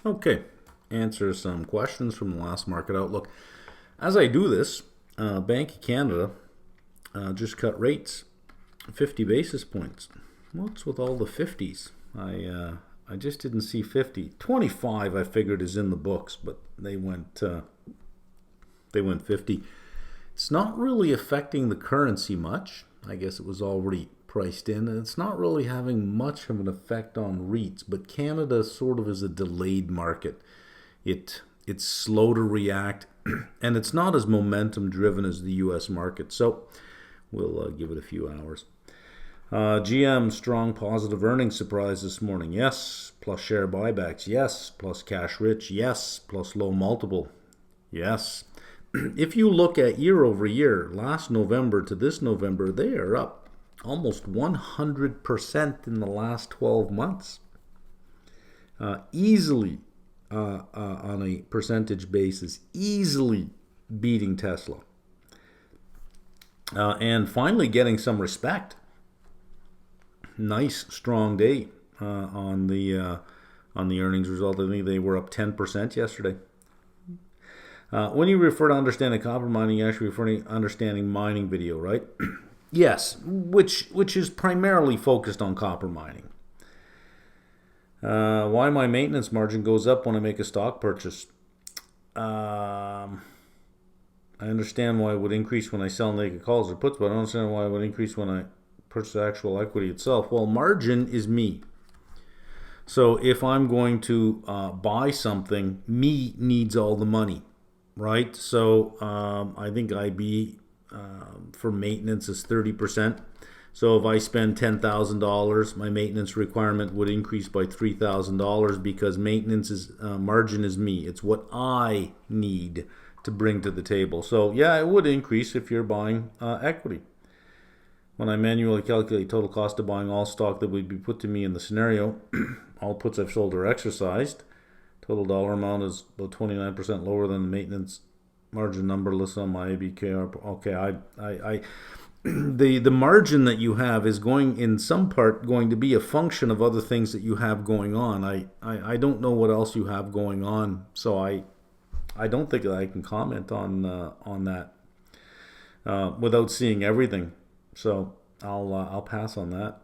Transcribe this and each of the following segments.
Okay, answer some questions from the last market outlook. As I do this, Bank of Canada just cut rates 50 basis points. What's with all the 50s? I just didn't see 50. 25 I figured is in the books, but they went 50. It's not really affecting the currency much. I guess it was already priced in, and it's not really having much of an effect on REITs, but Canada sort of is a delayed market. It's slow to react, and it's not as momentum driven as the US market. So we'll give it a few hours. GM, strong positive earnings surprise this morning. Yes. Plus share buybacks. Yes. Plus cash rich. Yes. Plus low multiple. Yes. If you look at year over year, last November to this November, they are up almost 100% in the last 12 months. Easily, on a percentage basis, easily beating Tesla. And finally getting some respect. Nice, strong day on the earnings result. I think they were up 10% yesterday. When you refer to understanding copper mining, you actually refer to understanding mining video, right? Yes, which is primarily focused on copper mining. Why my maintenance margin goes up when I make a stock purchase. I understand why it would increase when I sell naked calls or puts, but I don't understand why it would increase when I purchase the actual equity itself. Well, margin is me. So if I'm going to buy something, me needs all the money, right? So I think IB for maintenance is 30%. So if I spend $10,000, my maintenance requirement would increase by $3,000 because maintenance is margin is me. It's what I need to bring to the table. So yeah, it would increase if you're buying equity. When I manually calculate total cost of buying all stock that would be put to me in the scenario, all puts I've sold or exercised, total dollar amount is about 29% lower than the maintenance margin number listed on my ABKR. Okay, the margin that you have is going in some part going to be a function of other things that you have going on. I don't know what else you have going on, so I don't think that I can comment on that without seeing everything. So I'll pass on that.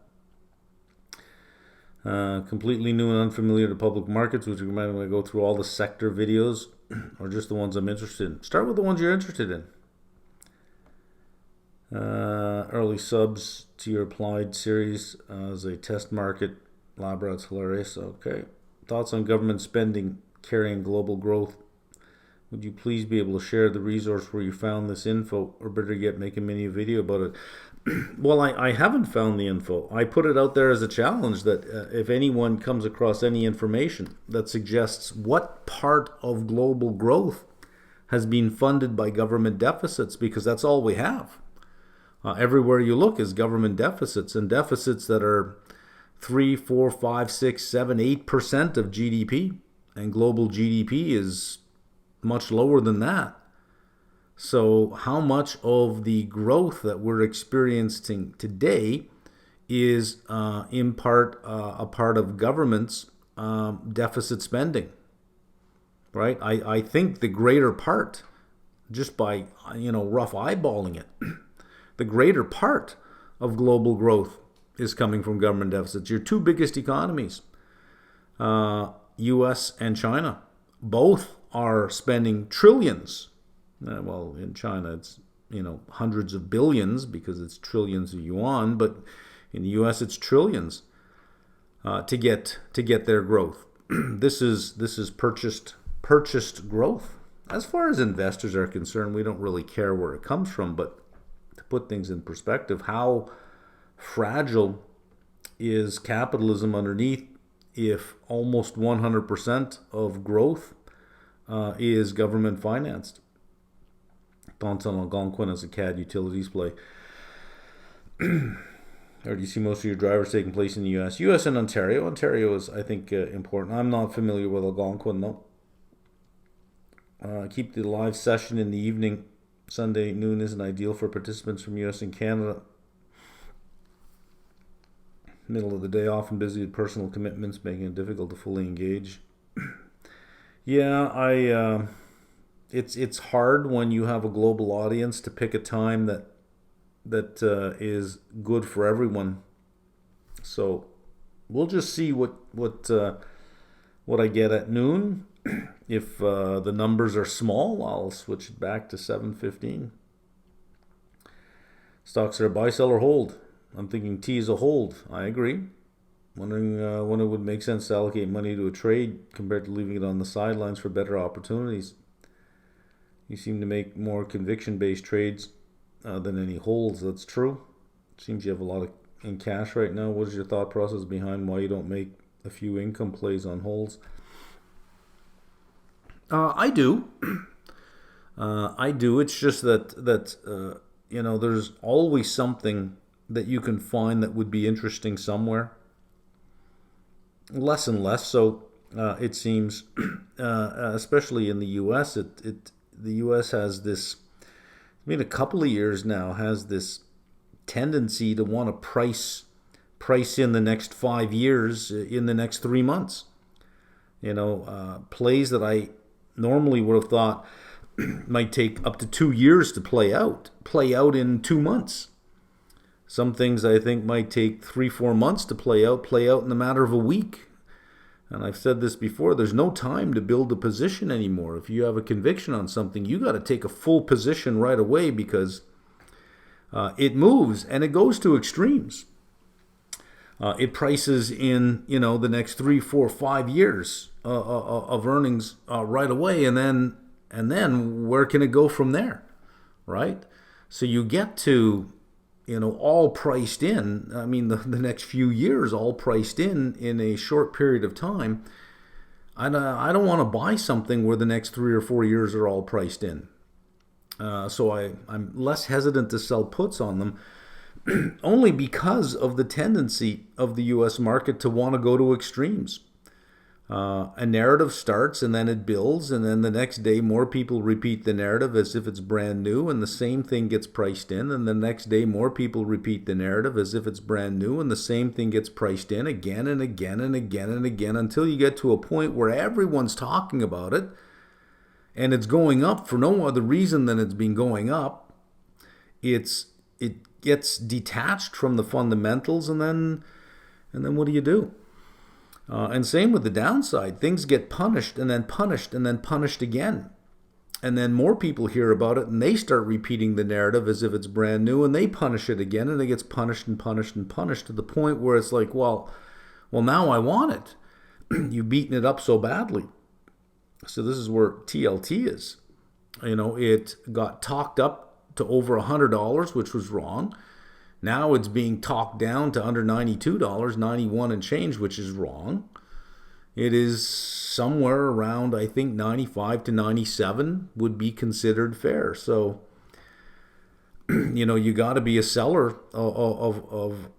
Completely new and unfamiliar to public markets, which recommend when I go through all the sector videos or just the ones I'm interested in. Start with the ones you're interested in. Early subs to your applied series as a test market. Labrad's hilarious. Okay. Thoughts on government spending carrying global growth. Would you please be able to share the resource where you found this info, or better yet, make a mini video about it? Well, I haven't found the info. I put it out there as a challenge that if anyone comes across any information that suggests what part of global growth has been funded by government deficits, because that's all we have. Everywhere you look is government deficits, and deficits that are 3, 4, 5, 6, 7, 8% of GDP, and global GDP is much lower than that. So how much of the growth that we're experiencing today is in part a part of government's deficit spending, right? I think the greater part, just by rough eyeballing it, the greater part of global growth is coming from government deficits. Your two biggest economies, U.S. and China, both are spending trillions. Well, in China, it's hundreds of billions because it's trillions of yuan, but in the U.S. it's trillions to get their growth. This is purchased growth. As far as investors are concerned, we don't really care where it comes from, but to put things in perspective, how fragile is capitalism underneath if almost 100% of growth is government financed? Thoughts on Algonquin as a CAD utilities play. Or do you see most of your drivers taking place in the U.S.? U.S. and Ontario. Ontario is, I think, important. I'm not familiar with Algonquin, though. Keep the live session in the evening. Sunday noon isn't ideal for participants from U.S. and Canada. Middle of the day, often busy with personal commitments, making it difficult to fully engage. Yeah, it's hard when you have a global audience to pick a time that is good for everyone. So we'll just see what I get at noon. If the numbers are small, I'll switch it back to 7:15. Stocks are a buy, sell, or hold. I'm thinking T is a hold. I agree. Wondering when it would make sense to allocate money to a trade compared to leaving it on the sidelines for better opportunities. You seem to make more conviction-based trades than any holds. That's true. Seems you have a lot of in cash right now. What is your thought process behind why you don't make a few income plays on holds? I do. I do. It's just that there's always something that you can find that would be interesting somewhere. Less and less so. It seems, especially in the U.S. The U.S. has this. I mean, a couple of years now has this tendency to want to price in the next 5 years in the next 3 months. Plays that I normally would have thought might take up to 2 years to play out in 2 months. Some things I think might take 3, 4 months to play out in the matter of a week. And I've said this before, there's no time to build a position anymore. If you have a conviction on something, you got to take a full position right away because it moves and it goes to extremes. It prices in, the next 3, 4, 5 years of earnings right away, and then where can it go from there, right? So you get to, all priced in. I mean, the next few years all priced in a short period of time. I don't want to buy something where the next 3 or 4 years are all priced in. So I'm less hesitant to sell puts on them. Only because of the tendency of the U.S. market to want to go to extremes. A narrative starts and then it builds, and then the next day more people repeat the narrative as if it's brand new, and the same thing gets priced in, and the next day more people repeat the narrative as if it's brand new, and the same thing gets priced in again and again and again and again until you get to a point where everyone's talking about it, and it's going up for no other reason than it's been going up. It gets detached from the fundamentals, and then what do? And same with the downside. Things get punished and then punished and then punished again. And then more people hear about it and they start repeating the narrative as if it's brand new, and they punish it again, and it gets punished and punished and punished to the point where it's like, well, now I want it. You've beaten it up so badly. So this is where TLT is. It got talked up to over $100, which was wrong. Now it's being talked down to under $92, 91 and change, which is wrong. It is somewhere around, I think, 95 to 97 would be considered fair. So, you got to be a seller of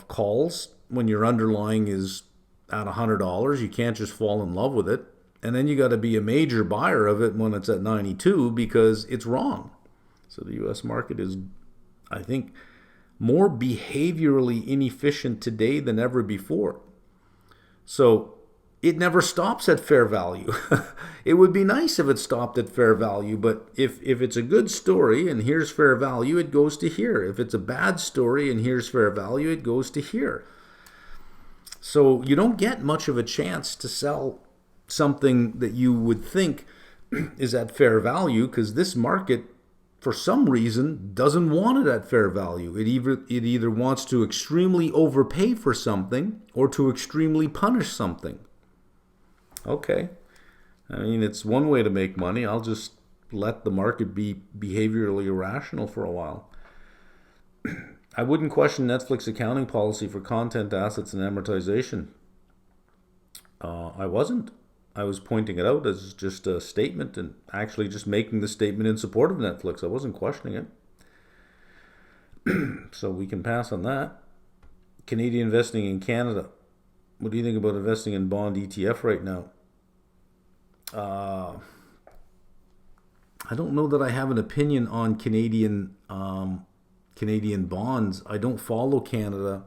calls when your underlying is at $100. You can't just fall in love with it. And then you got to be a major buyer of it when it's at 92 because it's wrong. So the U.S. market is, I think, more behaviorally inefficient today than ever before. So it never stops at fair value. It would be nice if it stopped at fair value, but if it's a good story and here's fair value, it goes to here. If it's a bad story and here's fair value, it goes to here. So you don't get much of a chance to sell something that you would think is at fair value because this market, for some reason, doesn't want it at fair value. It either wants to extremely overpay for something or to extremely punish something. Okay. I mean, it's one way to make money. I'll just let the market be behaviorally irrational for a while. I wouldn't question Netflix accounting policy for content assets and amortization. I wasn't. I was pointing it out as just a statement and actually just making the statement in support of Netflix. I wasn't questioning it. So we can pass on that. Canadian investing in Canada. What do you think about investing in bond ETF right now? I don't know that I have an opinion on Canadian bonds. I don't follow Canada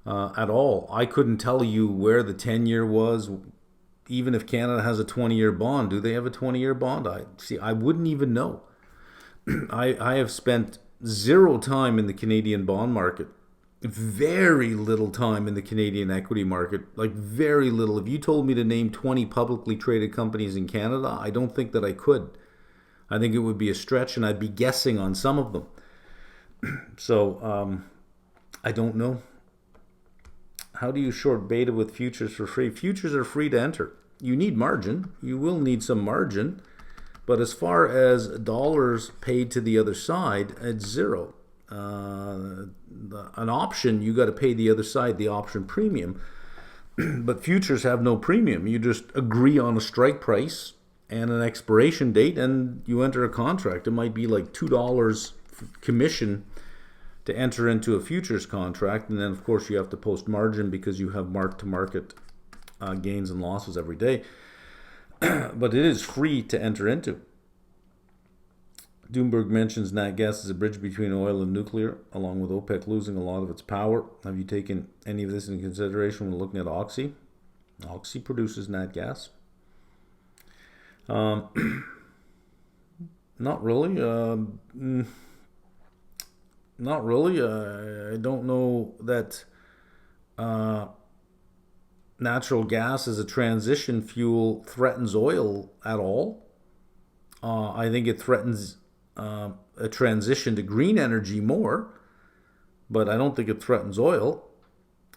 at all. I couldn't tell you where the 10-year was even if Canada has a 20-year bond, do they have a 20-year bond? I wouldn't even know. I have spent zero time in the Canadian bond market, very little time in the Canadian equity market, like very little. If you told me to name 20 publicly traded companies in Canada, I don't think that I could. I think it would be a stretch, and I'd be guessing on some of them. So I don't know. How do you short beta with futures for free? Futures are free to enter. You need margin. You will need some margin. But as far as dollars paid to the other side, it's zero. An option, you got to pay the other side the option premium. But futures have no premium. You just agree on a strike price and an expiration date, and you enter a contract. It might be like $2 commission to enter into a futures contract, and then of course you have to post margin because you have mark-to-market gains and losses every day. But it is free to enter into. Doomberg mentions nat gas as a bridge between oil and nuclear, along with OPEC losing a lot of its power. Have you taken any of this into consideration when looking at Oxy? Oxy produces nat gas. Not really. Not really. I don't know that natural gas as a transition fuel threatens oil at all. I think it threatens a transition to green energy more, but I don't think it threatens oil.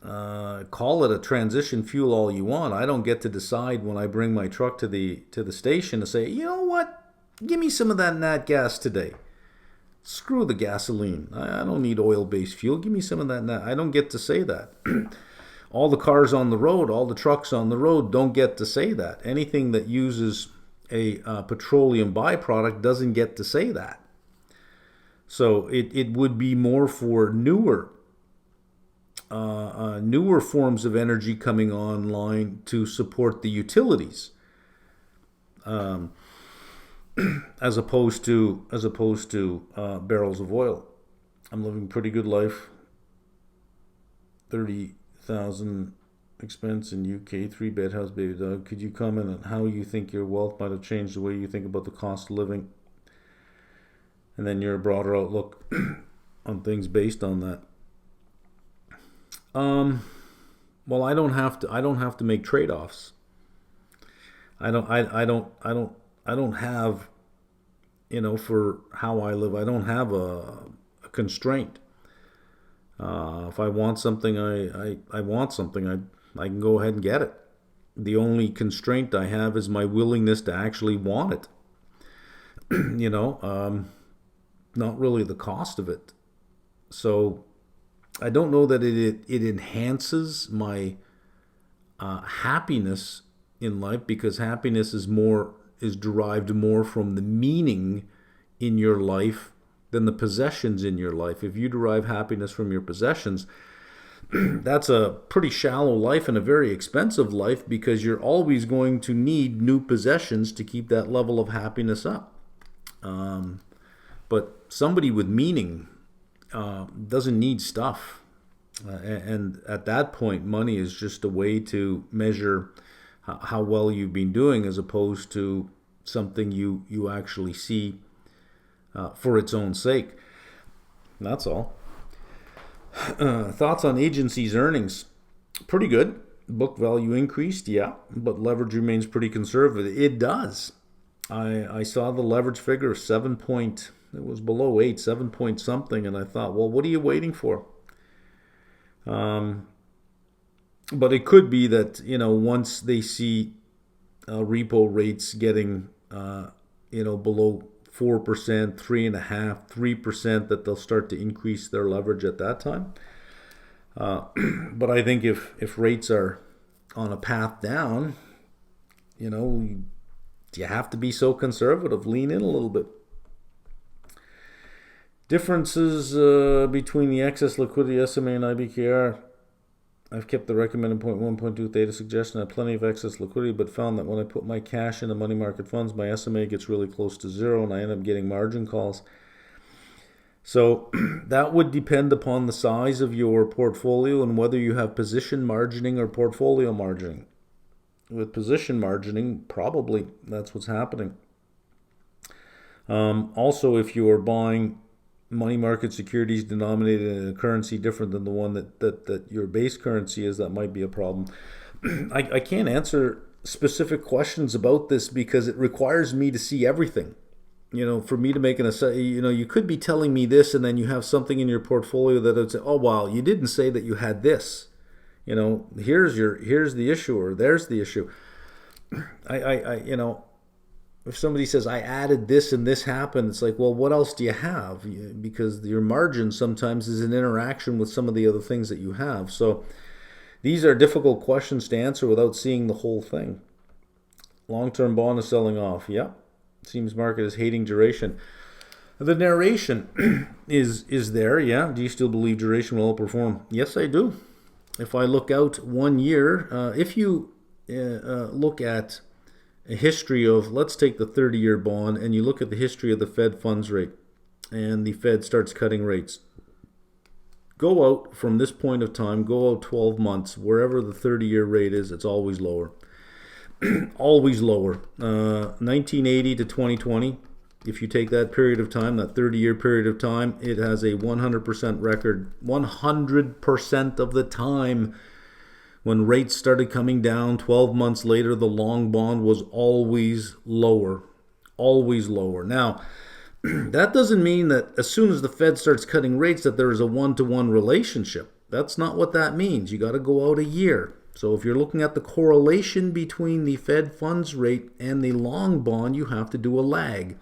Call it a transition fuel all you want. I don't get to decide when I bring my truck to the station to say, you know what, give me some of that nat gas today. Screw the gasoline. I don't need oil-based fuel. Give me some of that. I don't get to say that. All the cars on the road, all the trucks on the road don't get to say that. Anything that uses a petroleum byproduct doesn't get to say that. So it would be more for newer forms of energy coming online to support the utilities. As opposed to barrels of oil. I'm living a pretty good life. 30,000 expense in UK, 3-bed house, baby dog. Could you comment on how you think your wealth might have changed the way you think about the cost of living, and then your broader outlook on things based on that? Well, I don't have to make trade-offs. I don't have, for how I live, I don't have a constraint. If I want something, I want something. I can go ahead and get it. The only constraint I have is my willingness to actually want it. Not really the cost of it. So I don't know that it enhances my happiness in life, because happiness is derived more from the meaning in your life than the possessions in your life. If you derive happiness from your possessions, that's a pretty shallow life and a very expensive life, because you're always going to need new possessions to keep that level of happiness up. But somebody with meaning doesn't need stuff. And at that point, money is just a way to measure how well you've been doing, as opposed to something you actually see for its own sake. That's all. Thoughts on agencies' earnings? Pretty good. Book value increased, yeah, but leverage remains pretty conservative. It does. I saw the leverage figure of it was below 8, 7 point something, and I thought, well, what are you waiting for? But it could be that, once they see repo rates getting, below 4%, 3.5%, 3%, that they'll start to increase their leverage at that time. But I think if rates are on a path down, you have to be so conservative. Lean in a little bit. Differences between the excess liquidity SMA and IBKR. I've kept the recommended 0.1, 0.2 theta suggestion. I have plenty of excess liquidity, but found that when I put my cash into money market funds, my SMA gets really close to zero, and I end up getting margin calls. So that would depend upon the size of your portfolio and whether you have position margining or portfolio margining. with position margining, probably that's what's happening. Also, if you are buying money market securities denominated in a currency different than the one that your base currency is, that might be a problem. I can't answer specific questions about this because it requires me to see everything. For me to make an assessment, you could be telling me this and then you have something in your portfolio that would say, oh, wow, you didn't say that you had this. Here's the issue, or there's the issue. If somebody says I added this and this happened, it's like, well, what else do you have? Because your margin sometimes is an interaction with some of the other things that you have. So these are difficult questions to answer without seeing the whole thing. Long-term bond is selling off. Yep. Seems market is hating duration. The narration is there. Yeah. Do you still believe duration will outperform? Yes, I do. If I look out 1 year, if you look at a history of, let's take the 30-year bond, and you look at the history of the Fed funds rate, and the Fed starts cutting rates. Go out from this point of time, go out 12 months, wherever the 30-year rate is, it's always lower. Always lower. 1980 to 2020, if you take that period of time, that 30-year period of time, it has a 100% record. 100% of the time, when rates started coming down 12 months later, the long bond was always lower. Always lower. Now, that doesn't mean that as soon as the Fed starts cutting rates that there is a one-to-one relationship. That's not what that means. You got to go out a year. So if you're looking at the correlation between the Fed funds rate and the long bond, you have to do a lag.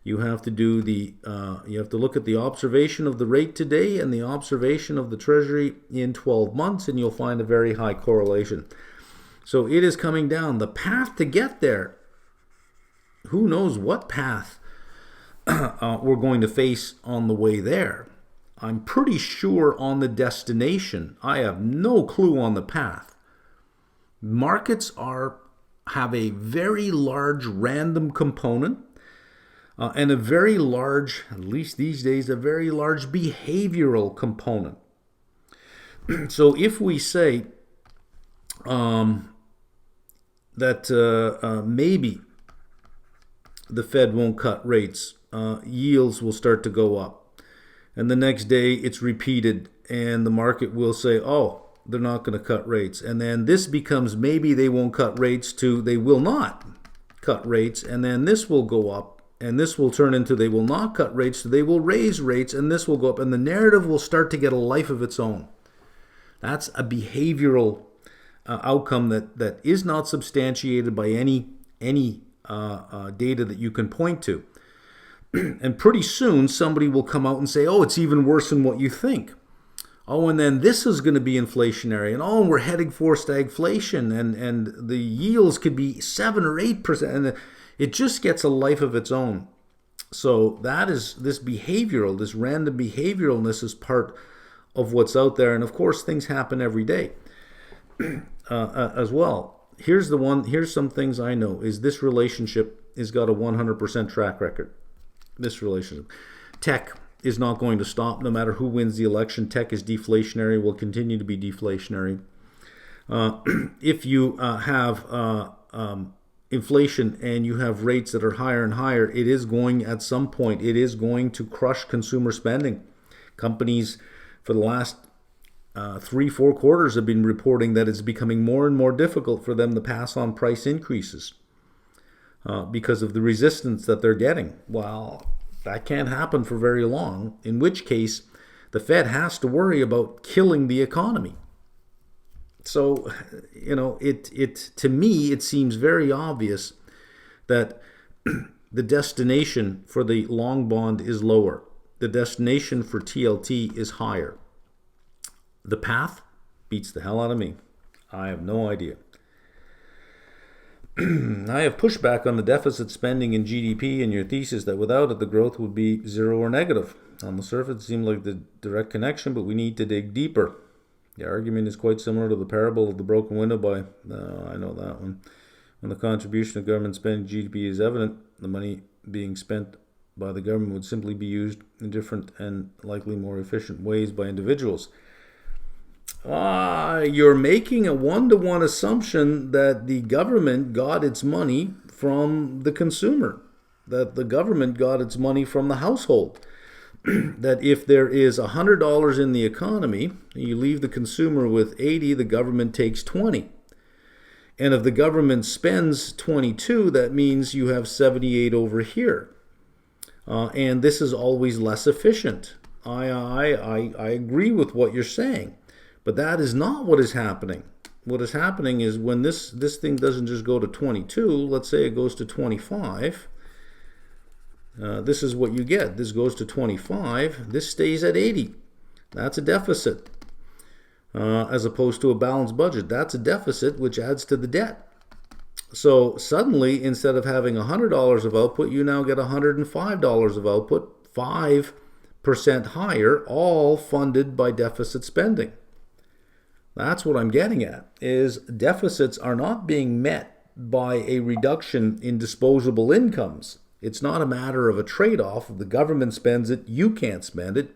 You have to do you have to look at the observation of the rate today and the observation of the Treasury in 12 months, and you'll find a very high correlation. So it is coming down. The path to get there, who knows what path we're going to face on the way there. I'm pretty sure on the destination. I have no clue on the path. Markets have a very large random component. And a very large, at least these days, a very large behavioral component. So if we say that maybe the Fed won't cut rates, yields will start to go up. And the next day it's repeated and the market will say, oh, they're not going to cut rates. And then this becomes maybe they won't cut rates to they will not cut rates. And then this will go up. And this will turn into they will not cut rates, so they will raise rates, and this will go up. And the narrative will start to get a life of its own. That's a behavioral outcome that is not substantiated by any data that you can point to. And pretty soon, somebody will come out and say, oh, it's even worse than what you think. Oh, and then this is going to be inflationary. And oh, we're heading for stagflation. And the yields could be 7 or 8%. And it just gets a life of its own. So that is this behavioral, this random behavioralness is part of what's out there. And of course, things happen every day as well. Here's some things I know is this relationship has got a 100% track record. This relationship. Tech is not going to stop no matter who wins the election. Tech is deflationary, will continue to be deflationary. If you have inflation and you have rates that are higher and higher, it is going at some point, it is going to crush consumer spending. Companies for the last 3-4 quarters have been reporting that it's becoming more and more difficult for them to pass on price increases because of the resistance that they're getting. Well, that can't happen for very long, in which case the Fed has to worry about killing the economy. So, to me, it seems very obvious that the destination for the long bond is lower. The destination for TLT is higher. The path beats the hell out of me. I have no idea. I have pushback on the deficit spending in GDP and your thesis that without it, the growth would be zero or negative. On the surface, it seems like the direct connection, but we need to dig deeper. The argument is quite similar to the parable of the broken window by, I know that one. When the contribution of government spending GDP is evident, the money being spent by the government would simply be used in different and likely more efficient ways by individuals. You're making a one-to-one assumption that the government got its money from the consumer, that the government got its money from the household. That if there is $100 in the economy, you leave the consumer with 80, the government takes 20. And if the government spends 22, that means you have 78 over here. And this is always less efficient. I agree with what you're saying, but that is not what is happening. What is happening is when this thing doesn't just go to 22, let's say it goes to 25, this is what you get. This goes to 25, this stays at 80. That's a deficit. As opposed to a balanced budget. That's a deficit, which adds to the debt. So suddenly, instead of having $100 of output, you now get $105 of output, 5% higher, all funded by deficit spending. That's what I'm getting at, is deficits are not being met by a reduction in disposable incomes. It's not a matter of a trade-off. If the government spends it, you can't spend it.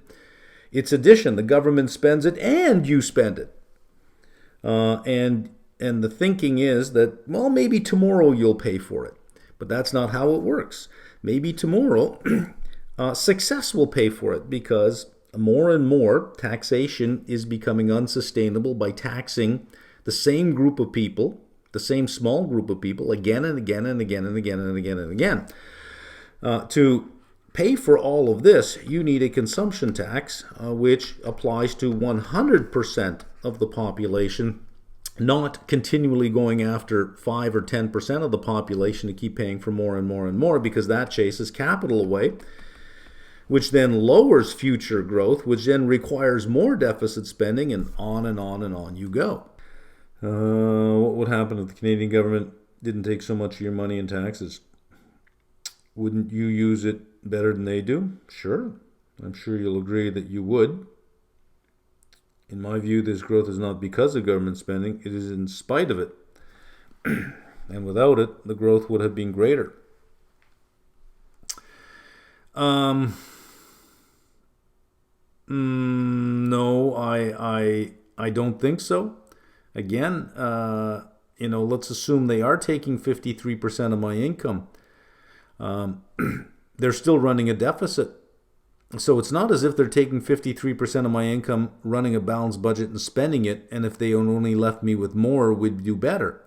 It's addition. The government spends it and you spend it. And the thinking is that, well, maybe tomorrow you'll pay for it. But that's not how it works. Maybe tomorrow success will pay for it, because more and more taxation is becoming unsustainable by taxing the same group of people, the same small group of people, again and again and again and again and again and again. To pay for all of this, you need a consumption tax, which applies to 100% of the population, not continually going after 5 or 10% of the population to keep paying for more and more and more, because that chases capital away, which then lowers future growth, which then requires more deficit spending, and on and on and on you go. What would happen if the Canadian government didn't take so much of your money in taxes? Wouldn't you use it better than they do? Sure. I'm sure you'll agree that you would. In my view, this growth is not because of government spending, it is in spite of it. And without it, the growth would have been greater. No, I don't think so. Again, let's assume they are taking 53% of my income. They're still running a deficit. So it's not as if they're taking 53% of my income, running a balanced budget and spending it, and if they only left me with more, we'd do better.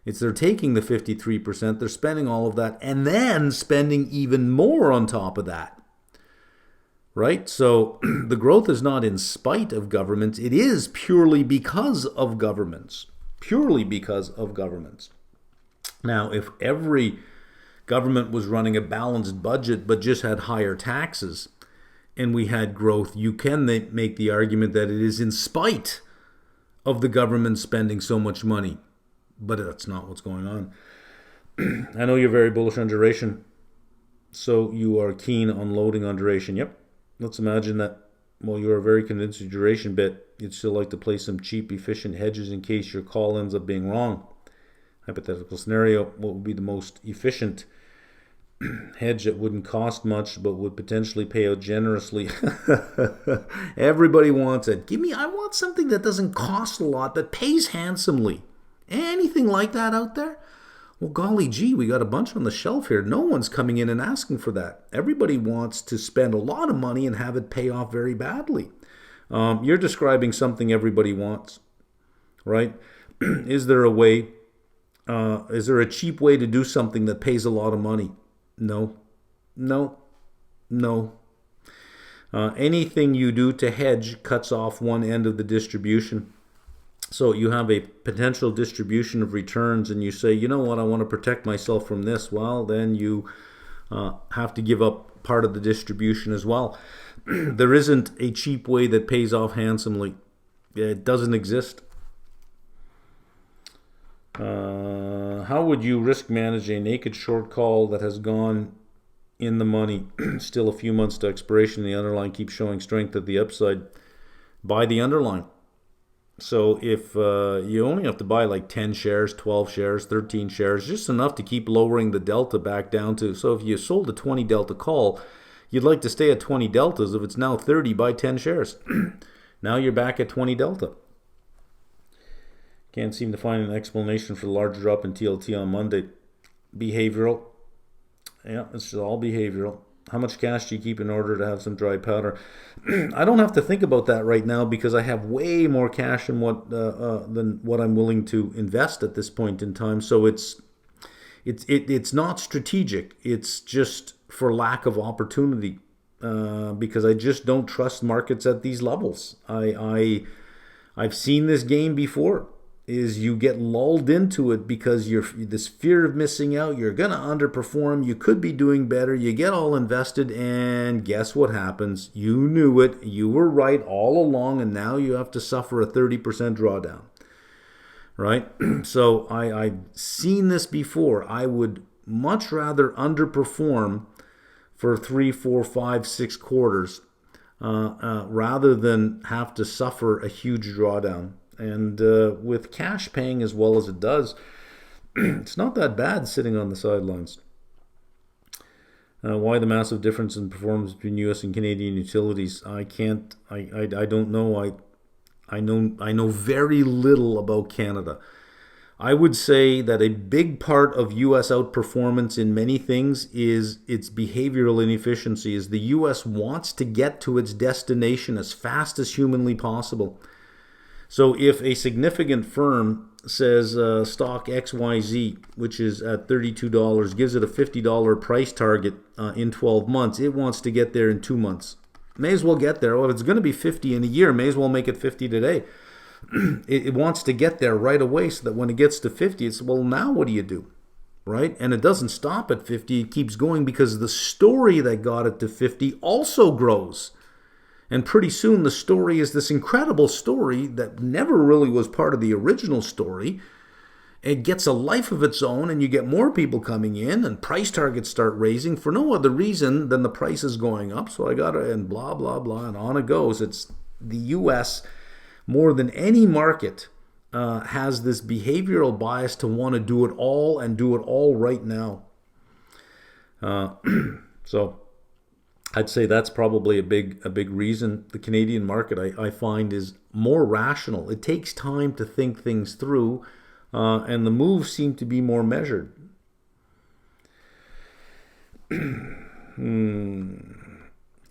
It's they're taking the 53%, they're spending all of that, and then spending even more on top of that. Right? So the growth is not in spite of governments, it is purely because of governments. Purely because of governments. Now, if every government was running a balanced budget but just had higher taxes and we had growth, you can make the argument that it is in spite of the government spending so much money. But that's not what's going on. I know you're very bullish on duration, so you are keen on loading on duration. Yep. Let's imagine that while you're very convinced of duration bet, you'd still like to play some cheap, efficient hedges in case your call ends up being wrong. Hypothetical scenario, what would be the most efficient hedge that wouldn't cost much but would potentially pay out generously? Everybody wants it. I want something that doesn't cost a lot, that pays handsomely. Anything like that out there? Well, golly gee, we got a bunch on the shelf here. No one's coming in and asking for that. Everybody wants to spend a lot of money and have it pay off very badly. You're describing something everybody wants, right? Is there a way? Is there a cheap way to do something that pays a lot of money? No. Anything you do to hedge cuts off one end of the distribution. So you have a potential distribution of returns and you say, you know what, I want to protect myself from this. Well, then you have to give up part of the distribution as well. There isn't a cheap way that pays off handsomely. It doesn't exist. How would you risk manage a naked short call that has gone in the money, still a few months to expiration, the underlying keeps showing strength at the upside? Buy the underlying. So if you only have to buy like 10 shares, 12 shares, 13 shares, just enough to keep lowering the delta back down to, so if you sold a 20 delta call, you'd like to stay at 20 deltas. If it's now 30, buy 10 shares. Now you're back at 20 delta. Can't seem to find an explanation for the large drop in TLT on Monday. Behavioral. Yeah, it's all behavioral. How much cash do you keep in order to have some dry powder? I don't have to think about that right now because I have way more cash than what I'm willing to invest at this point in time. So it's not strategic. It's just for lack of opportunity, because I just don't trust markets at these levels. I've seen this game before. Is you get lulled into it because you're this fear of missing out. You're gonna underperform. You could be doing better. You get all invested, and guess what happens? You knew it. You were right all along, and now you have to suffer a 30% drawdown. Right? So I've seen this before. I would much rather underperform for 3, 4, 5, 6 quarters rather than have to suffer a huge drawdown. And with cash paying as well as it does, it's not that bad sitting on the sidelines. Why the massive difference in performance between U.S. and Canadian utilities? I don't know. I know very little about Canada. I would say that a big part of U.S. outperformance in many things is its behavioral inefficiency. Is the U.S. wants to get to its destination as fast as humanly possible. So if a significant firm says stock XYZ, which is at $32, gives it a $50 price target in 12 months, it wants to get there in 2 months. May as well get there. Well, if it's going to be 50 in a year, may as well make it 50 today. It wants to get there right away so that when it gets to 50, it's, well, now what do you do? Right? And it doesn't stop at 50. It keeps going because the story that got it to 50 also grows. And pretty soon the story is this incredible story that never really was part of the original story. It gets a life of its own, and you get more people coming in, and price targets start raising for no other reason than the price is going up. So I got to, and blah, blah, blah, and on it goes. It's the U.S. more than any market has this behavioral bias to want to do it all and do it all right now. So I'd say that's probably a big reason. The Canadian market, I find, is more rational. It takes time to think things through, and the moves seem to be more measured. Given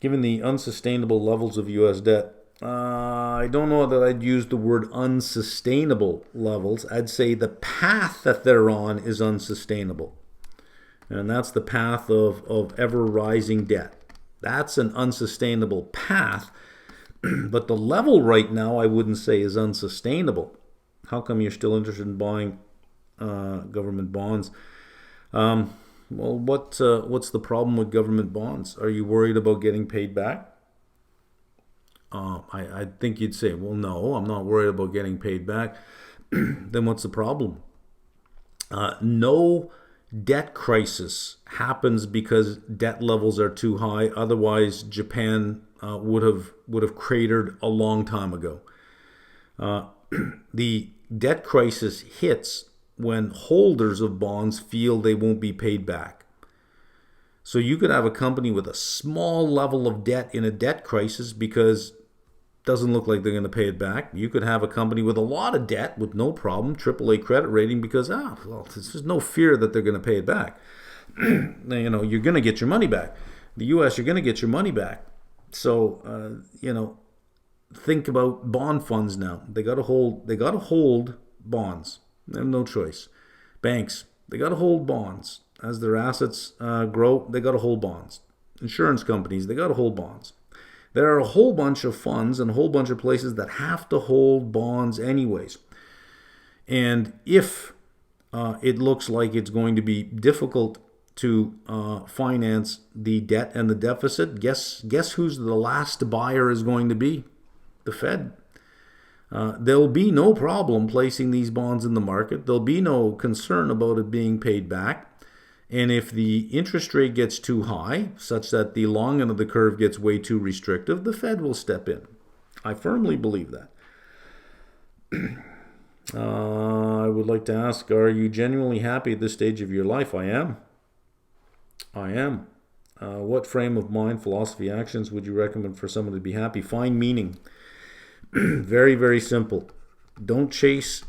the unsustainable levels of U.S. debt, I don't know that I'd use the word unsustainable levels. I'd say the path that they're on is unsustainable. And that's the path of ever-rising debt. That's an unsustainable path. But the level right now, I wouldn't say is unsustainable. How come you're still interested in buying government bonds? Well, what's the problem with government bonds? Are you worried about getting paid back? I think you'd say, well, no, I'm not worried about getting paid back. Then what's the problem? No debt crisis happens because debt levels are too high. Otherwise, Japan would have cratered a long time ago. The debt crisis hits when holders of bonds feel they won't be paid back. So you could have a company with a small level of debt in a debt crisis because doesn't look like they're going to pay it back. You could have a company with a lot of debt with no problem, AAA credit rating, because there's no fear that they're going to pay it back. You're going to get your money back. The U.S., you're going to get your money back. So think about bond funds now. They got to hold bonds. They have no choice. Banks, they got to hold bonds as their assets grow. They got to hold bonds. Insurance companies, they got to hold bonds. There are a whole bunch of funds and a whole bunch of places that have to hold bonds anyways. And if it looks like it's going to be difficult to finance the debt and the deficit, guess who's the last buyer is going to be? The Fed. There'll be no problem placing these bonds in the market. There'll be no concern about it being paid back. And if the interest rate gets too high, such that the long end of the curve gets way too restrictive, the Fed will step in. I firmly believe that. I would like to ask, are you genuinely happy at this stage of your life? I am. What frame of mind, philosophy, actions would you recommend for someone to be happy? Find meaning. Very, very simple. Don't chase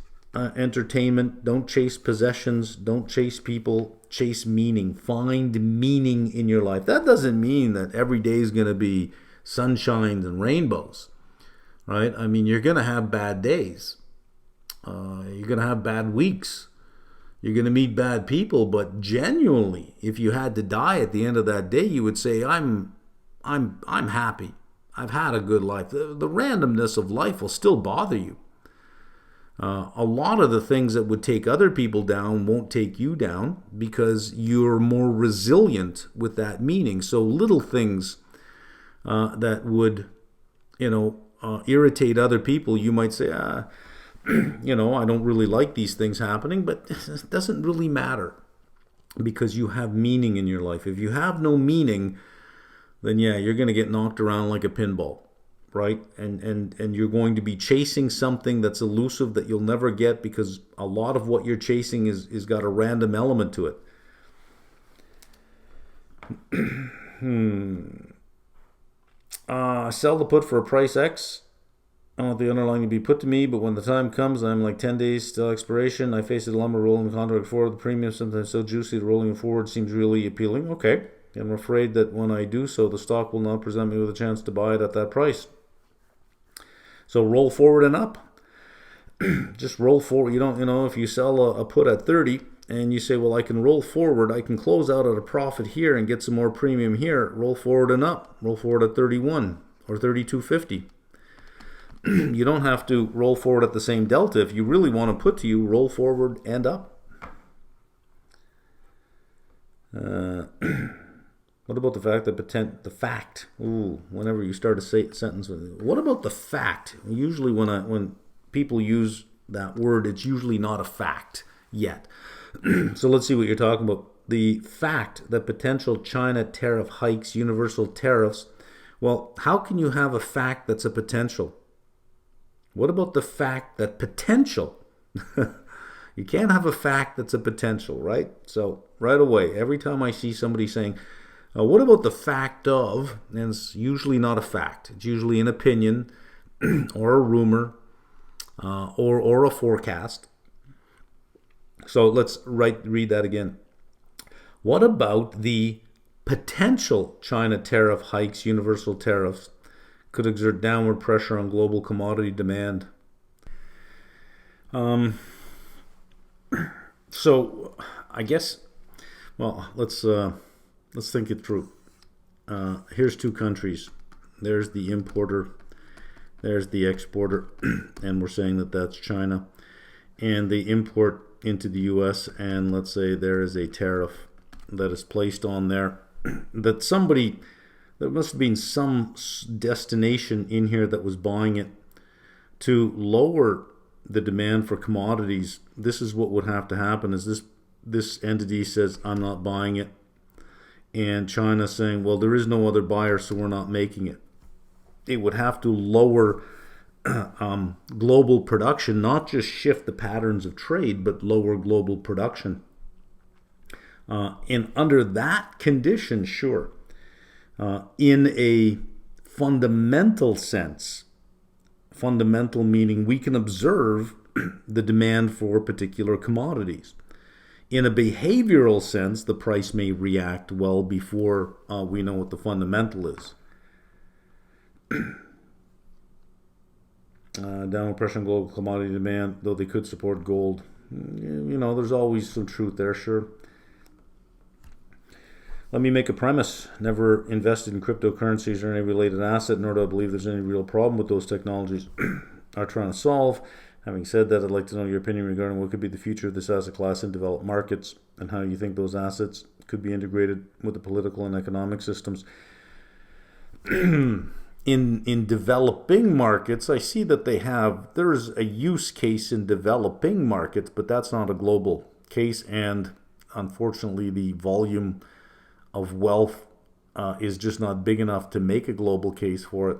entertainment. Don't chase possessions. Don't chase people. Chase meaning. Find meaning in your life. That doesn't mean that every day is going to be sunshines and rainbows, right? I mean, you're going to have bad days. You're going to have bad weeks. You're going to meet bad people. But genuinely, if you had to die at the end of that day, you would say, I'm happy. I've had a good life. The randomness of life will still bother you. A lot of the things that would take other people down won't take you down because you're more resilient with that meaning. So little things that would, irritate other people, you might say, I don't really like these things happening, but it doesn't really matter because you have meaning in your life. If you have no meaning, then you're going to get knocked around like a pinball. Right? And you're going to be chasing something that's elusive that you'll never get because a lot of what you're chasing is got a random element to it. Sell the put for a price X. I want the underlying to be put to me, but when the time comes, I'm like 10 days till expiration. I face the dilemma rolling the contract forward. The premium sometimes so juicy, the rolling forward seems really appealing. Okay. I'm afraid that when I do so, the stock will not present me with a chance to buy it at that price. So roll forward and up. Just roll forward. You don't, if you sell a put at 30 and you say, well, I can roll forward, I can close out at a profit here and get some more premium here. Roll forward and up. Roll forward at 31 or 32.50. You don't have to roll forward at the same delta. If you really want to put to you, roll forward and up. What about the fact that whenever you start a sentence with, what about the fact? Usually when people use that word, it's usually not a fact yet. So let's see what you're talking about. The fact that potential China tariff hikes, universal tariffs. Well, how can you have a fact that's a potential? What about the fact that potential? You can't have a fact that's a potential, right? So right away, every time I see somebody saying, what about the fact of, and it's usually not a fact. It's usually an opinion or a rumor or a forecast. So let's read that again. What about the potential China tariff hikes, universal tariffs, could exert downward pressure on global commodity demand? So I guess, well, let's think it through. Here's two countries. There's the importer. There's the exporter. And we're saying that that's China. And they import into the U.S. And let's say there is a tariff that is placed on there. That there must have been some destination in here that was buying it to lower the demand for commodities. This is what would have to happen is this entity says, I'm not buying it. And China saying, well, there is no other buyer, so we're not making it. It would have to lower global production, not just shift the patterns of trade, but lower global production. And under that condition, sure, in a fundamental sense, fundamental meaning we can observe the demand for particular commodities. In a behavioral sense, the price may react well before we know what the fundamental is. Downward pressure on global commodity demand, though they could support gold. There's always some truth there, sure. Let me make a premise. Never invested in cryptocurrencies or any related asset, nor do I believe there's any real problem with those technologies are trying to solve. Having said that, I'd like to know your opinion regarding what could be the future of this asset class in developed markets and how you think those assets could be integrated with the political and economic systems. In developing markets, I see that there's a use case in developing markets, but that's not a global case. And unfortunately, the volume of wealth is just not big enough to make a global case for it.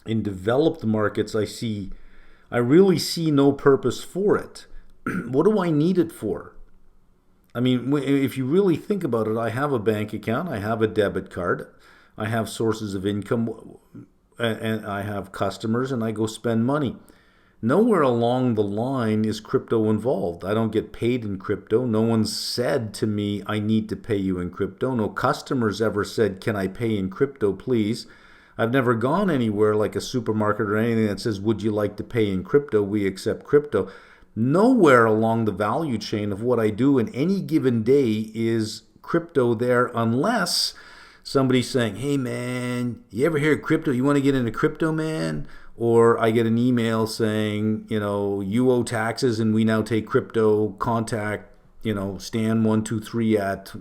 In developed markets, I really see no purpose for it. What do I need it for? I mean, if you really think about it, I have a bank account, I have a debit card, I have sources of income, and I have customers, and I go spend money. Nowhere along the line is crypto involved. I don't get paid in crypto. No one's said to me, I need to pay you in crypto. No customers ever said, can I pay in crypto, please? I've never gone anywhere like a supermarket or anything that says, would you like to pay in crypto? We accept crypto. Nowhere along the value chain of what I do in any given day is crypto there, unless somebody's saying, hey man, you ever hear of crypto? You want to get into crypto, man? Or I get an email saying, you owe taxes and we now take crypto, contact, Stan123 at,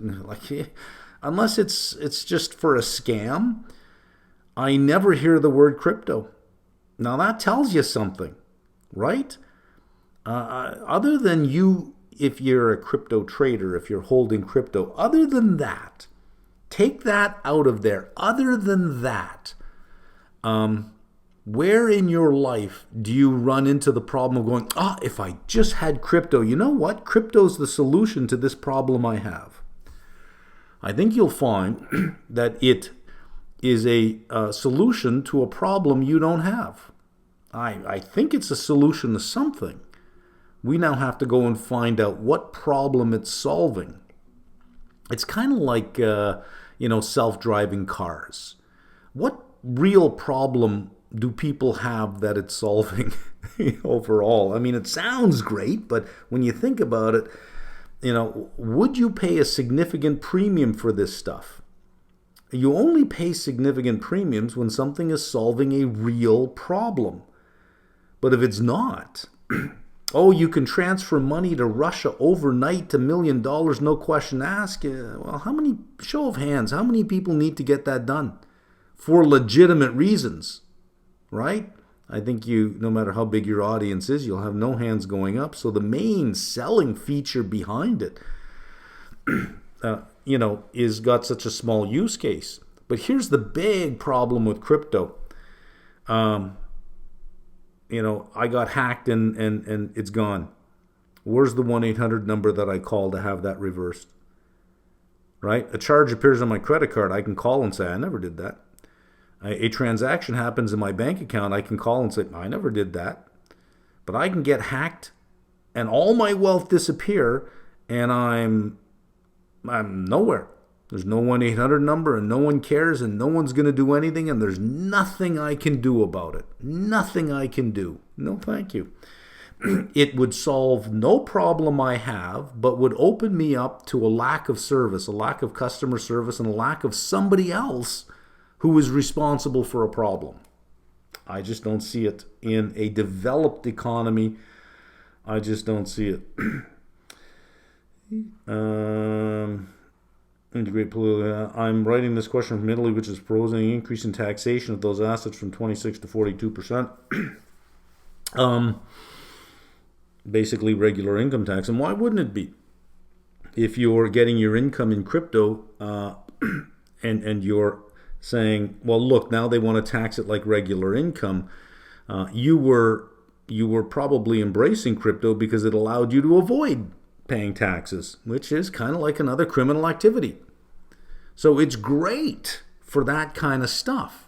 unless it's just for a scam, I never hear the word crypto. Now that tells you something, right? Other than you, if you're a crypto trader, if you're holding crypto, other than that, take that out of there. Other than that, where in your life do you run into the problem of going, if I just had crypto, you know what? Crypto's the solution to this problem I have. I think you'll find that it is a solution to a problem you don't have. I think it's a solution to something. We now have to go and find out what problem it's solving. It's kind of like, self-driving cars. What real problem do people have that it's solving overall? I mean, it sounds great, but when you think about it, would you pay a significant premium for this stuff? You only pay significant premiums when something is solving a real problem. But if it's not, you can transfer money to Russia overnight to $1 million, no question asked. Well, show of hands, how many people need to get that done for legitimate reasons, right? I think no matter how big your audience is, you'll have no hands going up. So the main selling feature behind it, is got such a small use case. But here's the big problem with crypto. I got hacked and it's gone. Where's the 1-800 number that I call to have that reversed? Right? A charge appears on my credit card. I can call and say, I never did that. A transaction happens in my bank account. I can call and say, I never did that. But I can get hacked and all my wealth disappear and I'm nowhere. There's no 1-800 number and no one cares and no one's going to do anything and there's nothing I can do about it. Nothing I can do. No, thank you. It would solve no problem I have, but would open me up to a lack of service, a lack of customer service, and a lack of somebody else who is responsible for a problem. I just don't see it in a developed economy. I just don't see it. Integrate political. I'm writing this question from Italy, which is proposing an increase in taxation of those assets from 26 to 42%. Basically regular income tax. And why wouldn't it be? If you're getting your income in crypto and you're saying, well, look, now they want to tax it like regular income, you were probably embracing crypto because it allowed you to avoid paying taxes, which is kind of like another criminal activity. So it's great for that kind of stuff,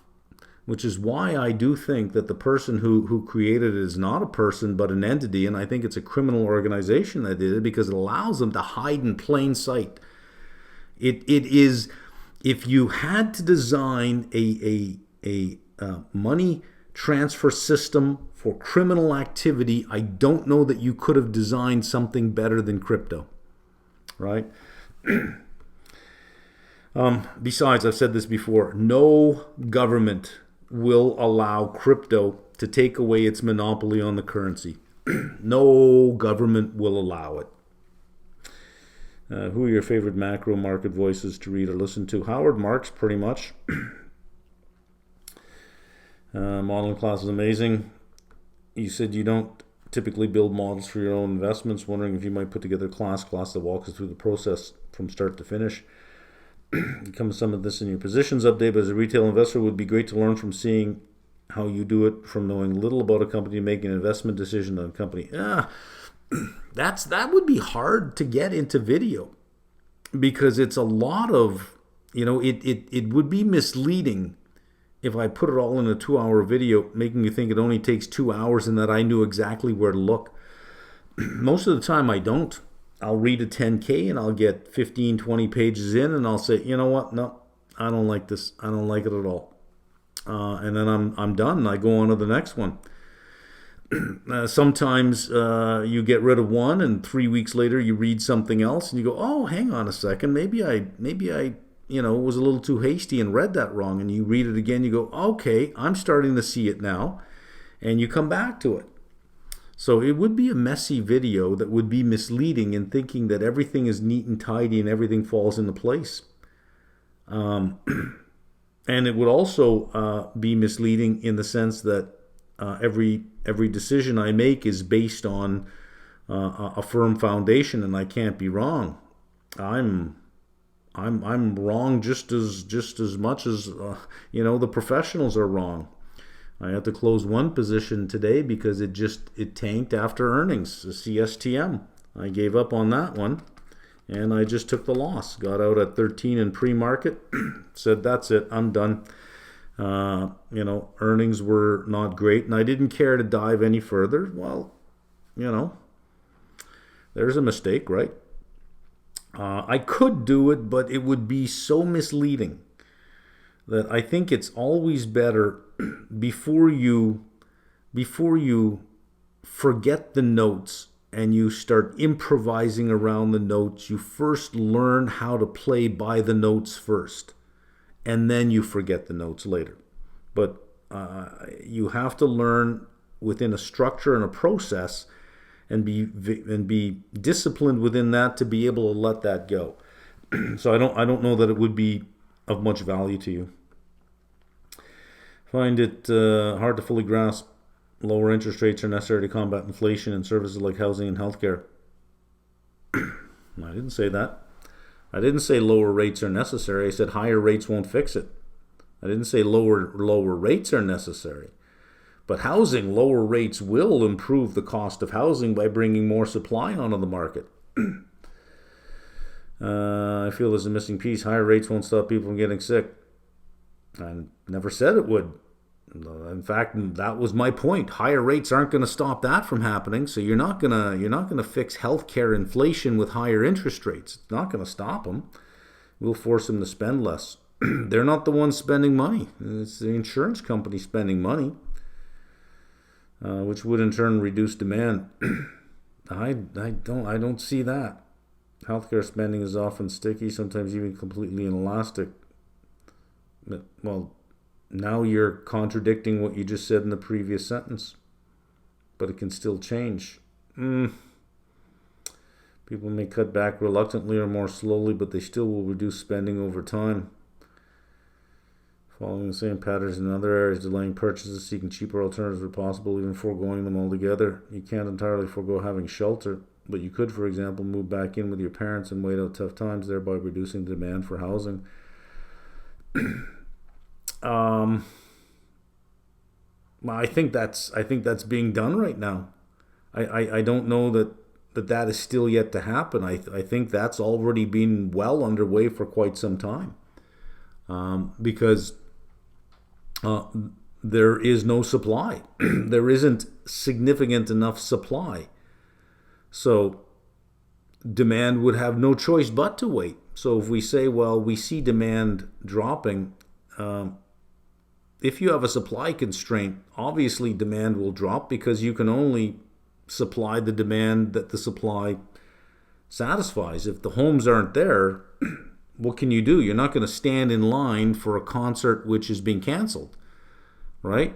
which is why I do think that the person who created it is not a person but an entity, and I think it's a criminal organization that did it because it allows them to hide in plain sight. It is, if you had to design a money transfer system for criminal activity, I don't know that you could have designed something better than crypto, right? Besides, I've said this before, no government will allow crypto to take away its monopoly on the currency. No government will allow it. Who are your favorite macro market voices to read or listen to? Howard Marks, pretty much. Modeling class is amazing. You said you don't typically build models for your own investments. Wondering if you might put together a class that walks us through the process from start to finish. You come to some of this in your positions update, but as a retail investor, it would be great to learn from seeing how you do it, from knowing little about a company, making an investment decision on a company. That would be hard to get into video because it's a lot of, it would be misleading if I put it all in a 2-hour video, making you think it only takes 2 hours and that I knew exactly where to look. Most of the time I don't. I'll read a 10K and I'll get 15, 20 pages in and I'll say, you know what? No, I don't like this. I don't like it at all. And then I'm done and I go on to the next one. Sometimes you get rid of one and 3 weeks later you read something else and you go, oh, hang on a second. Maybe I was a little too hasty and read that wrong. And you read it again, you go, okay, I'm starting to see it now. And you come back to it. So it would be a messy video that would be misleading in thinking that everything is neat and tidy and everything falls into place. And it would also be misleading in the sense that every decision I make is based on a firm foundation, and I can't be wrong. I'm wrong just as much as the professionals are wrong. I had to close one position today because it tanked after earnings, the CSTM. I gave up on that one, and I just took the loss. Got out at 13 in pre-market, said that's it, I'm done. Earnings were not great, and I didn't care to dive any further. Well, there's a mistake, right? I could do it, but it would be so misleading that I think it's always better before you forget the notes and you start improvising around the notes, you first learn how to play by the notes first, and then you forget the notes later. But you have to learn within a structure and a process and be disciplined within that to be able to let that go. So I don't know that it would be of much value to you. Find it hard to fully grasp lower interest rates are necessary to combat inflation in services like housing and healthcare. I didn't say that. I didn't say lower rates are necessary. I said higher rates won't fix it. I didn't say lower rates are necessary. But lower rates will improve the cost of housing by bringing more supply onto the market. I feel there's a missing piece. Higher rates won't stop people from getting sick. I never said it would. In fact, that was my point. Higher rates aren't going to stop that from happening. So you're not gonna fix healthcare inflation with higher interest rates. It's not going to stop them. We'll force them to spend less. They're not the ones spending money. It's the insurance company spending money, which would in turn reduce demand. I don't see that. Healthcare spending is often sticky, sometimes even completely inelastic. Well, now you're contradicting what you just said in the previous sentence. But it can still change. People may cut back reluctantly or more slowly, but they still will reduce spending over time. Following the same patterns in other areas, delaying purchases, seeking cheaper alternatives where possible, even foregoing them altogether. You can't entirely forego having shelter, but you could, for example, move back in with your parents and wait out tough times, thereby reducing the demand for housing. I think that's being done right now. I don't know that is still yet to happen. I think that's already been well underway for quite some time, because there is no supply. There isn't significant enough supply. So demand would have no choice but to wait. So if we say, well, we see demand dropping, if you have a supply constraint, obviously demand will drop because you can only supply the demand that the supply satisfies. If the homes aren't there, what can you do? You're not going to stand in line for a concert which is being canceled, right?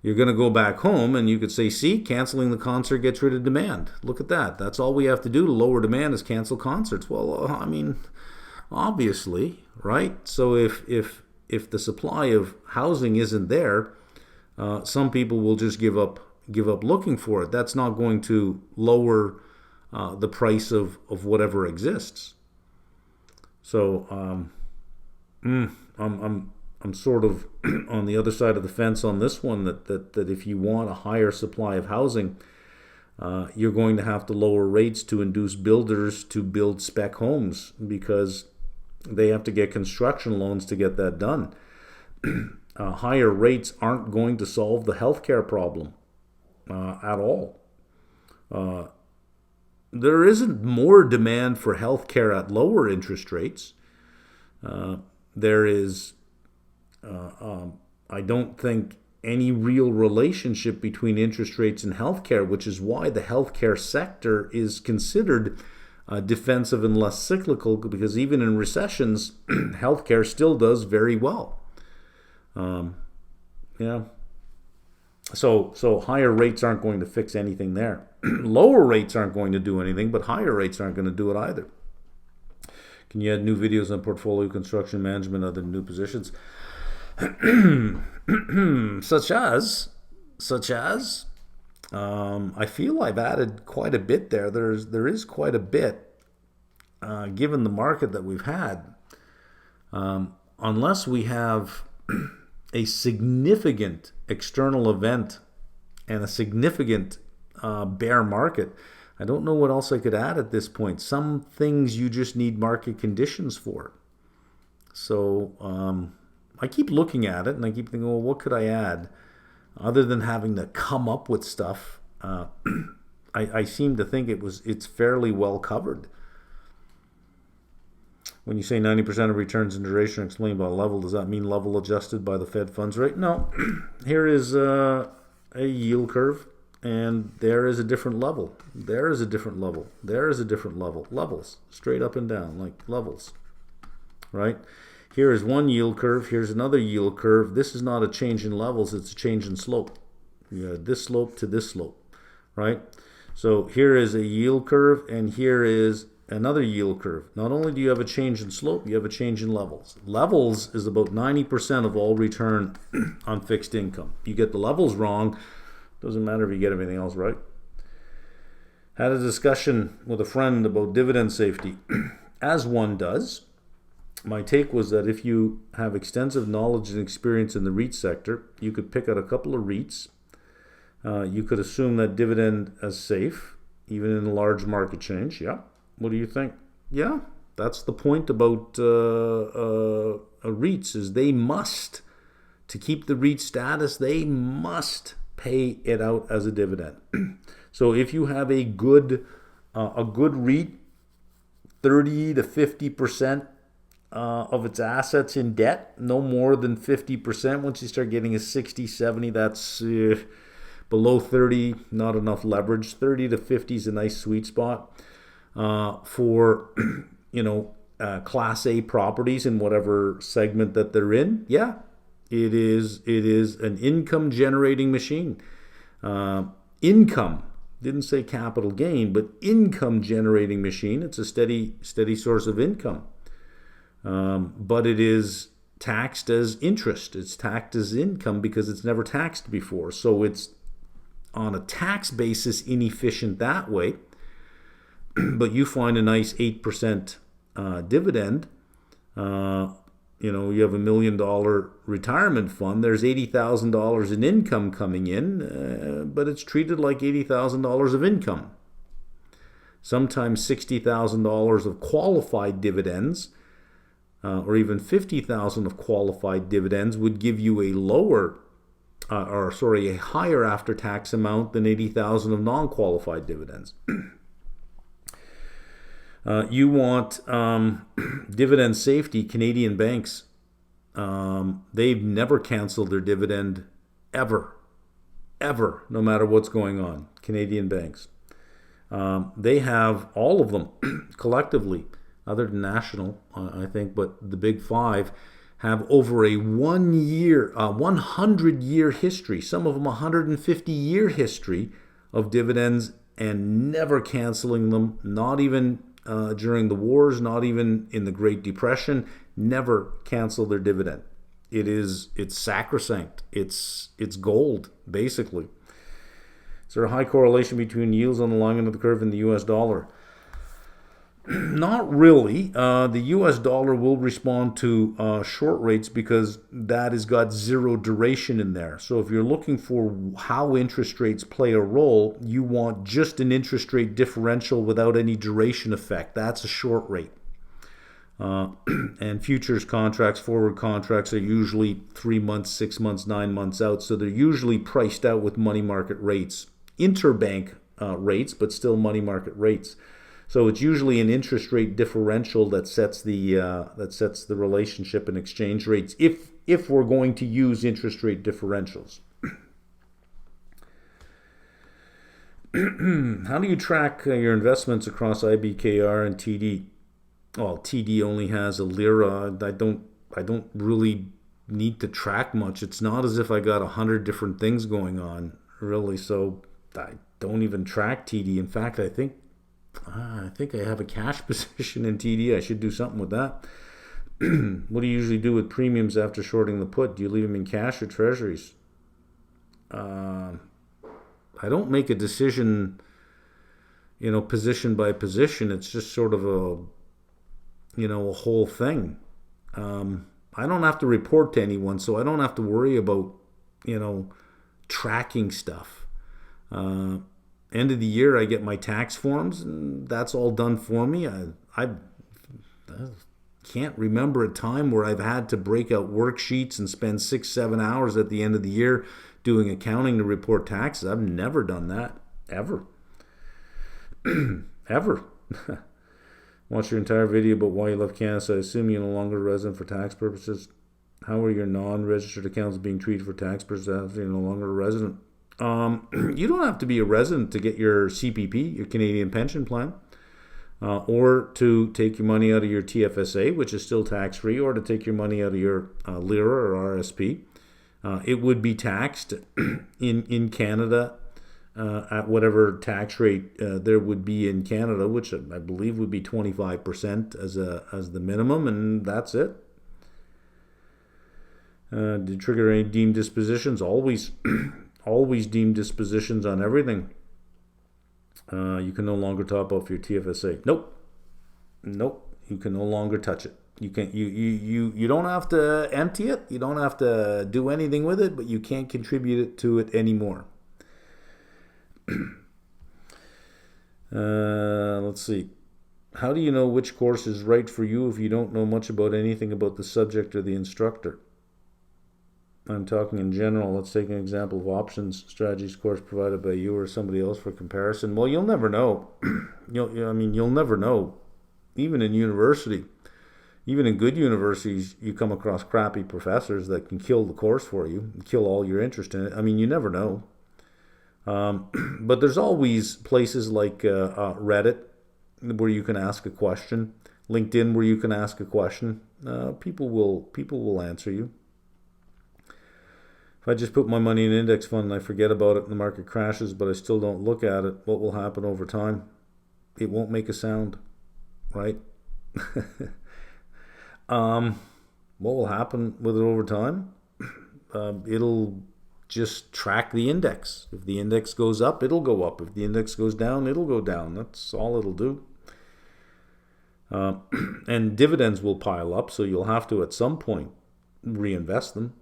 You're going to go back home and you could say, see, canceling the concert gets rid of demand. Look at that. That's all we have to do to lower demand is cancel concerts. Well, obviously, right? So if the supply of housing isn't there, some people will just give up looking for it. That's not going to lower the price of whatever exists. So I'm sort of on the other side of the fence on this one, that if you want a higher supply of housing, you're going to have to lower rates to induce builders to build spec homes because they have to get construction loans to get that done. higher rates aren't going to solve the healthcare problem at all. There isn't more demand for healthcare at lower interest rates. There is, I don't think, any real relationship between interest rates and healthcare, which is why the healthcare sector is considered defensive and less cyclical, because even in recessions, healthcare still does very well. Yeah. So higher rates aren't going to fix anything there. Lower rates aren't going to do anything, but higher rates aren't going to do it either. Can you add new videos on portfolio construction management, other new positions? such as I feel I've added quite a bit there. There is quite a bit, given the market that we've had. Unless we have a significant external event and a significant bear market, I don't know what else I could add at this point. Some things you just need market conditions for. So I keep looking at it and I keep thinking, well, what could I add? Other than having to come up with stuff, I seem to think it's fairly well covered. When you say 90% of returns and duration are explained by level, does that mean level adjusted by the Fed funds rate? No. Here is a yield curve, and there is a different level. There is a different level. There is a different level. Levels, straight up and down, like levels, right? Here is one yield curve. Here's another yield curve. This is not a change in levels. It's a change in slope. You got this slope to this slope, right? So here is a yield curve, and here is another yield curve. Not only do you have a change in slope, you have a change in levels. Levels is about 90% of all return on fixed income. You get the levels wrong, doesn't matter if you get everything else right. Had a discussion with a friend about dividend safety. As one does, my take was that if you have extensive knowledge and experience in the REIT sector, you could pick out a couple of REITs. You could assume that dividend as safe, even in a large market change. Yeah. What do you think? Yeah, that's the point about REITs, is they must, to keep the REIT status, they must pay it out as a dividend. So if you have a good REIT, 30 to 50% of its assets in debt, no more than 50%. Once you start getting a 60, 70, that's below 30, not enough leverage. 30 to 50 is a nice sweet spot. For Class A properties in whatever segment that they're in. Yeah, it is an income generating machine. Income, didn't say capital gain, but income generating machine. It's a steady source of income. But it is taxed as interest. It's taxed as income because it's never taxed before. So it's on a tax basis inefficient that way. But you find a nice 8% dividend. You have $1 million retirement fund. There's $80,000 in income coming in, but it's treated like $80,000 of income. Sometimes $60,000 of qualified dividends, or even $50,000 of qualified dividends would give you a higher after-tax amount than $80,000 of non-qualified dividends. You want dividend safety. Canadian banks, they've never canceled their dividend ever, no matter what's going on. Canadian banks. They have, all of them collectively, other than National, I think, but the big five have over a 100-year history, some of them 150-year history of dividends and never canceling them, not even during the wars, not even in the Great Depression, never cancel their dividend. It's sacrosanct. It's gold, basically. Is there a high correlation between yields on the long end of the curve and the US dollar? Not really. The US dollar will respond to short rates because that has got zero duration in there. So if you're looking for how interest rates play a role, you want just an interest rate differential without any duration effect. That's a short rate. Uh, and futures contracts, forward contracts are usually 3 months, 6 months, 9 months out. So they're usually priced out with money market rates, interbank rates, but still money market rates. So it's usually an interest rate differential that sets the relationship in exchange rates if we're going to use interest rate differentials. How do you track your investments across IBKR and TD? Well, TD only has a lira. I don't really need to track much. It's not as if I got 100 different things going on, really. So I don't even track TD. In fact, I think I have a cash position in TD. I should do something with that. What do you usually do with premiums after shorting the put? Do you leave them in cash or treasuries? I don't make a decision, position by position. It's just sort of a whole thing. I don't have to report to anyone, so I don't have to worry about, tracking stuff. End of the year, I get my tax forms, and that's all done for me. I can't remember a time where I've had to break out worksheets and spend 6-7 hours at the end of the year doing accounting to report taxes. I've never done that, ever. Ever. Watch your entire video about why you left Canada, so I assume you're no longer a resident for tax purposes. How are your non-registered accounts being treated for tax purposes after you're no longer a resident? You don't have to be a resident to get your CPP, your Canadian Pension Plan, or to take your money out of your TFSA, which is still tax-free, or to take your money out of your LIRA or RSP. It would be taxed in Canada at whatever tax rate there would be in Canada, which I believe would be 25% as the minimum, and that's it. Did you trigger any deemed dispositions? Always, always deemed dispositions on everything. You can no longer top off your TFSA. Nope. You can no longer touch it. You can't. You don't have to empty it. You don't have to do anything with it, but you can't contribute to it anymore. Let's see. How do you know which course is right for you if you don't know much about anything about the subject or the instructor? I'm talking in general. Let's take an example of options strategies course provided by you or somebody else for comparison. Well, you'll never know. You'll never know. Even in university, even in good universities, you come across crappy professors that can kill the course for you, kill all your interest in it. You never know. But there's always places like Reddit where you can ask a question, LinkedIn where you can ask a question. People will answer you. If I just put my money in an index fund and I forget about it and the market crashes, but I still don't look at it, what will happen over time? It won't make a sound, right? What will happen with it over time? It'll just track the index. If the index goes up, it'll go up. If the index goes down, it'll go down. That's all it'll do. And dividends will pile up, so you'll have to at some point reinvest them.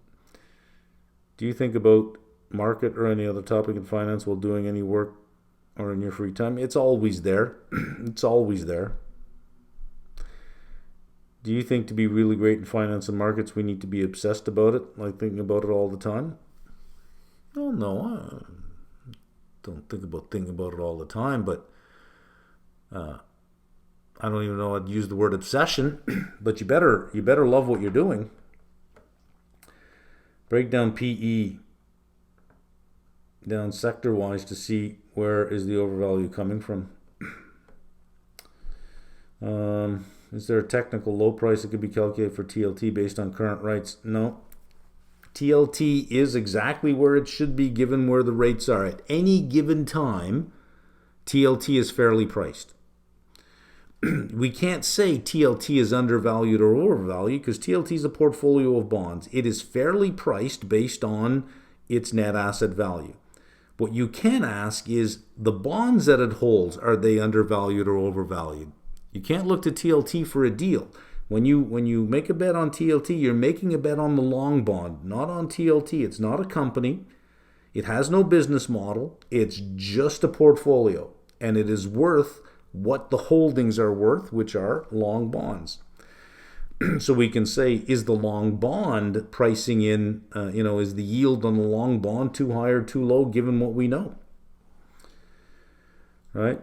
Do you think about market or any other topic in finance while doing any work or in your free time? It's always there. It's always there. Do you think to be really great in finance and markets, we need to be obsessed about it, like thinking about it all the time? Oh, no, I don't think about it all the time, but I don't even know I'd use the word obsession, but you better love what you're doing. Break down PE down sector-wise to see where is the overvalue coming from. Is there a technical low price that could be calculated for TLT based on current rates? No. TLT is exactly where it should be given where the rates are. At any given time, TLT is fairly priced. We can't say TLT is undervalued or overvalued because TLT is a portfolio of bonds. It is fairly priced based on its net asset value. What you can ask is the bonds that it holds, are they undervalued or overvalued? You can't look to TLT for a deal. When you make a bet on TLT, you're making a bet on the long bond, not on TLT. It's not a company. It has no business model. It's just a portfolio. And it is worth what the holdings are worth, which are long bonds. So we can say, is the long bond pricing in, is the yield on the long bond too high or too low given what we know? Right?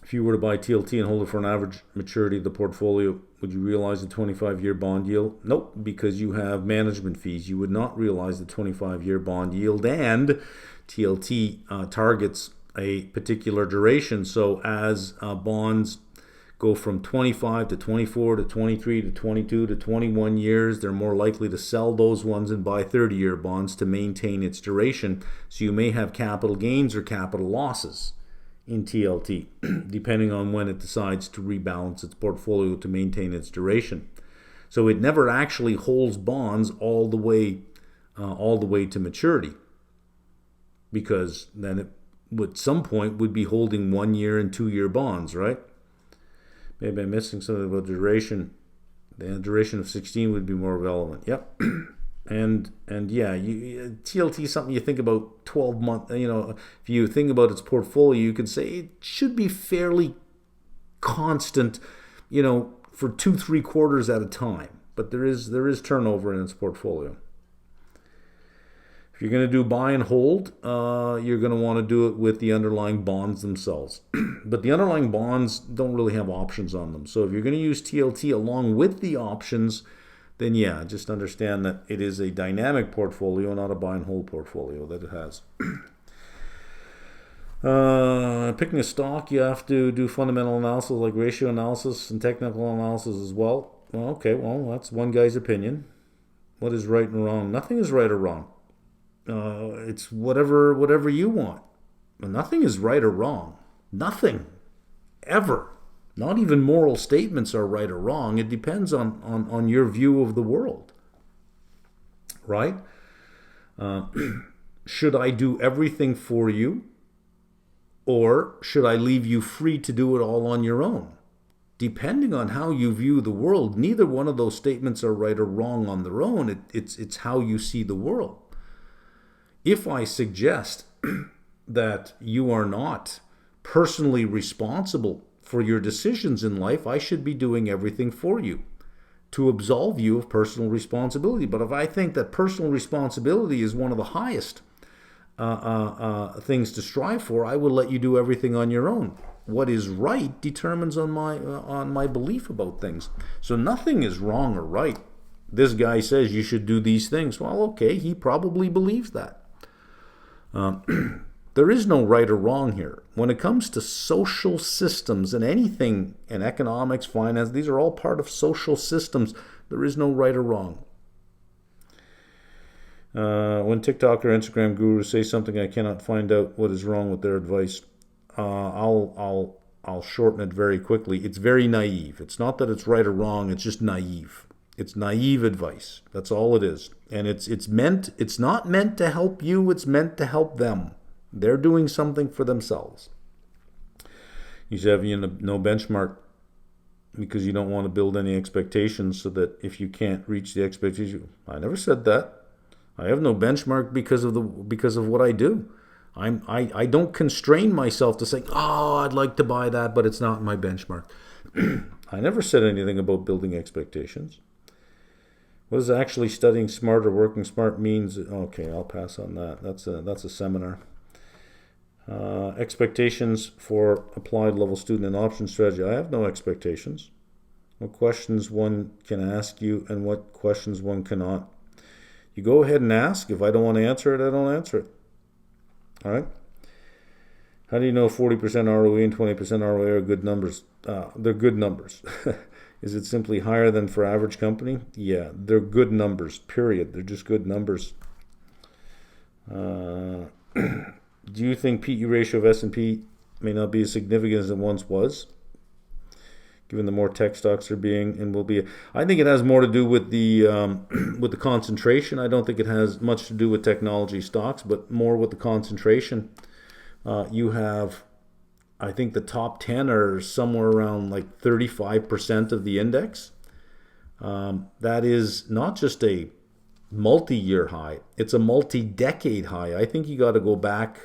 If you were to buy TLT and hold it for an average maturity of the portfolio, would you realize the 25-year bond yield? Nope, because you have management fees. You would not realize the 25-year bond yield, and TLT targets a particular duration. So as bonds go from 25 to 24 to 23 to 22 to 21 years, they're more likely to sell those ones and buy 30-year bonds to maintain its duration. So you may have capital gains or capital losses in TLT, depending on when it decides to rebalance its portfolio to maintain its duration. So it never actually holds bonds all the way to maturity, because then it at some point would be holding 1-year and 2-year bonds, right? Maybe I'm missing something about duration. The duration of 16 would be more relevant. Yep. And yeah, TLT is something you think about 12 months. If you think about its portfolio, you could say it should be fairly constant, for 2-3 quarters at a time. But there is turnover in its portfolio. If you're going to do buy and hold, you're going to want to do it with the underlying bonds themselves. But the underlying bonds don't really have options on them. So if you're going to use TLT along with the options, then yeah, just understand that it is a dynamic portfolio, not a buy and hold portfolio that it has. Picking a stock, you have to do fundamental analysis like ratio analysis and technical analysis as well. Well, okay, that's one guy's opinion. What is right and wrong? Nothing is right or wrong. It's whatever you want. Nothing is right or wrong. Nothing. Ever. Not even moral statements are right or wrong. It depends on your view of the world. Right? Should I do everything for you? Or should I leave you free to do it all on your own? Depending on how you view the world, neither one of those statements are right or wrong on their own. It's how you see the world. If I suggest that you are not personally responsible for your decisions in life, I should be doing everything for you to absolve you of personal responsibility. But if I think that personal responsibility is one of the highest things to strive for, I will let you do everything on your own. What is right determines on my belief about things. So nothing is wrong or right. This guy says you should do these things. Well, okay, he probably believes that. There is no right or wrong here. When it comes to social systems and anything in economics, finance, these are all part of social systems. There is no right or wrong. When TikTok or Instagram gurus say something, I cannot find out what is wrong with their advice. I'll shorten it very quickly. It's very naive. It's not that it's right or wrong. It's just naive. It's naive advice. That's all it is. And it's not meant to help you. It's meant to help them. They're doing something for themselves. You have no benchmark because you don't want to build any expectations so that if you can't reach the expectation, I never said that. I have no benchmark because of what I do. I don't constrain myself to say, I'd like to buy that, but it's not my benchmark. I never said anything about building expectations. What does actually studying smart or working smart means? Okay, I'll pass on that. That's a seminar. Expectations for applied level student and option strategy. I have no expectations. What questions one can ask you and what questions one cannot. You go ahead and ask. If I don't want to answer it, I don't answer it. All right? How do you know 40% ROE and 20% ROA are good numbers? They're good numbers. Is it simply higher than for average company? Yeah, they're good numbers, period. They're just good numbers. Do you think PE ratio of S&P may not be as significant as it once was, given the more tech stocks are being and will be? I think it has more to do with the concentration. I don't think it has much to do with technology stocks, but more with the concentration. You have, I think the top 10 are somewhere around like 35% of the index. That is not just a multi-year high, it's a multi-decade high. I think you got to go back,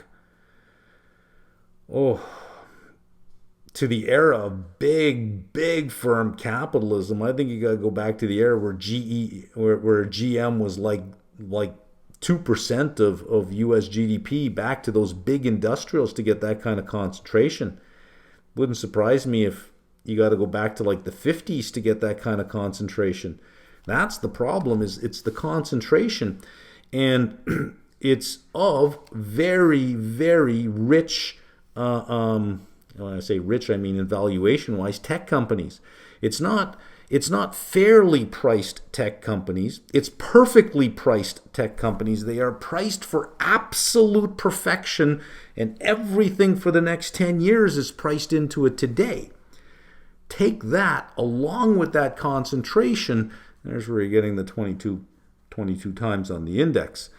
to the era of big firm capitalism. I think you got to go back to the era where where GM was like 2% of U.S. GDP, back to those big industrials to get that kind of concentration. Wouldn't surprise me if you got to go back to like the 50s to get that kind of concentration. That's the problem, is it's the concentration. And it's of very rich, when I say rich, I mean in valuation-wise, tech companies. It's not fairly priced tech companies. It's perfectly priced tech companies. They are priced for absolute perfection, and everything for the next 10 years is priced into it today. Take that along with that concentration, there's where you're getting the 22 times on the index.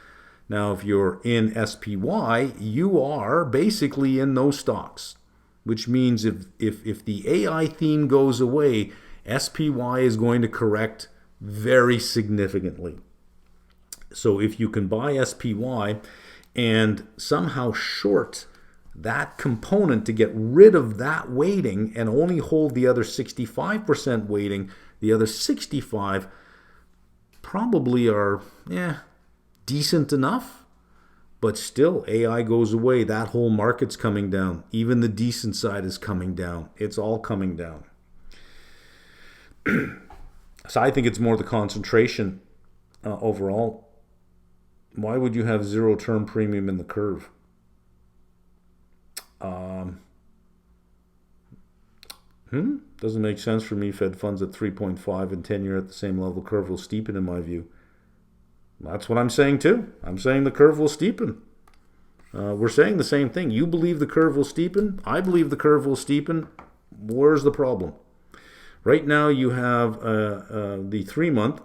Now, if you're in SPY, you are basically in those stocks, which means if the AI theme goes away, SPY is going to correct very significantly. So if you can buy SPY and somehow short that component to get rid of that weighting and only hold the other 65% weighting, the other 65 probably are decent enough. But still, AI goes away, that whole market's coming down. Even the decent side is coming down. It's all coming down. So I think it's more the concentration overall. Why would you have zero term premium in the curve? Doesn't make sense for me. Fed funds at 3.5 and 10-year at the same level. Curve will steepen in my view. That's what I'm saying too. I'm saying the curve will steepen. We're saying the same thing. You believe the curve will steepen. I believe the curve will steepen. Where's the problem? Right now you have the 3-month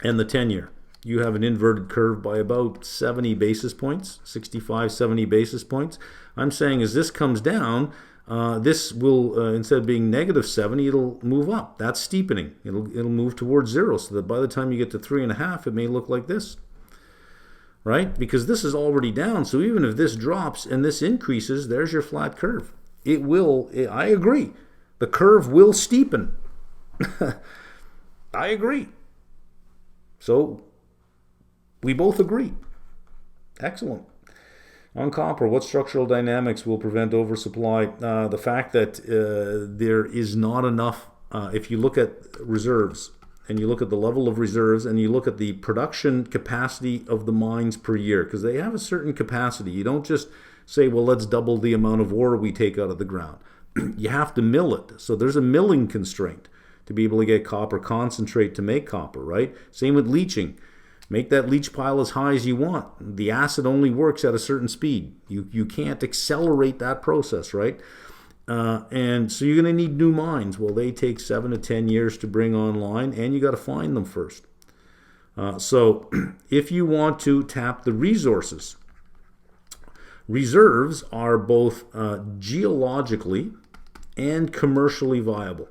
and the 10-year. You have an inverted curve by about 70 basis points, 65, 70 basis points. I'm saying as this comes down, this will, instead of being negative 70, it'll move up. That's steepening. It'll move towards zero, so that by the time you get to 3.5, it may look like this, right? Because this is already down. So even if this drops and this increases, there's your flat curve. It will. I agree. The curve will steepen. I agree. So we both agree. Excellent. On copper, what structural dynamics will prevent oversupply? The fact that there is not enough, if you look at reserves, and you look at the level of reserves, and you look at the production capacity of the mines per year, because they have a certain capacity. You don't just say, well, let's double the amount of ore we take out of the ground. You have to mill it. So there's a milling constraint to be able to get copper concentrate to make copper, right? Same with leaching. Make that leach pile as high as you want. The acid only works at a certain speed. You can't accelerate that process, right? And so you're going to need new mines. Well, they take 7 to 10 years to bring online, and you got to find them first. So if you want to tap the resources, reserves are both geologically and commercially viable.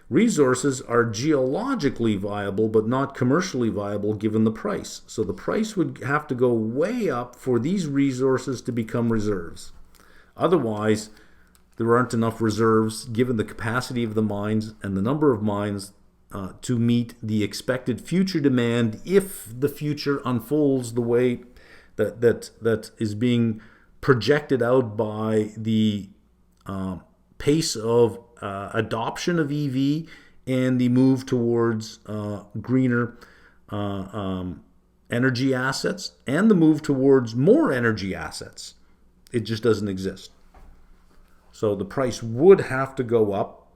Resources are geologically viable but not commercially viable given the price. So the price would have to go way up for these resources to become reserves. Otherwise, there aren't enough reserves given the capacity of the mines and the number of mines to meet the expected future demand if the future unfolds the way that is being projected out by the pace of adoption of EV and the move towards greener energy assets and the move towards more energy assets. It just doesn't exist. So the price would have to go up.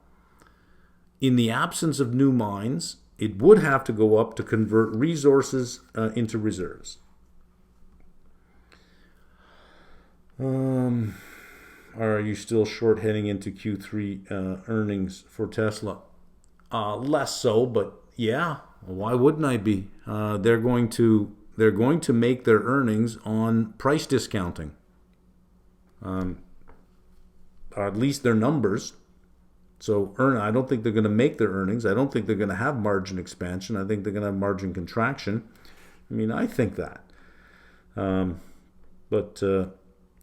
In the absence of new mines, it would have to go up to convert resources into reserves. Are you still short heading into Q3 earnings for Tesla? Less so, but yeah, why wouldn't I be? They're going to make their earnings on price discounting, or at least their numbers. So I don't think they're going to make their earnings. I don't think they're going to have margin expansion. I think they're going to have margin contraction. I mean, I think that, but.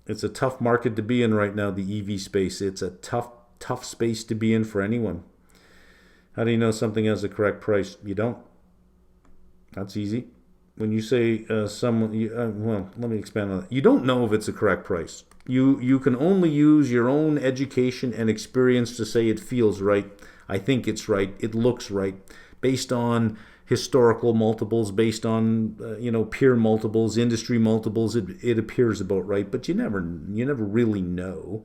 It's a tough market to be in right now, the EV space. It's a tough space to be in for anyone. How do you know something has the correct price? You don't. That's easy. When you say well, let me expand on that. You don't know if it's the correct price. You can only use your own education and experience to say it feels right. I think it's right. It looks right, based on historical multiples, based on peer multiples, industry multiples. It appears about right, but you never really know.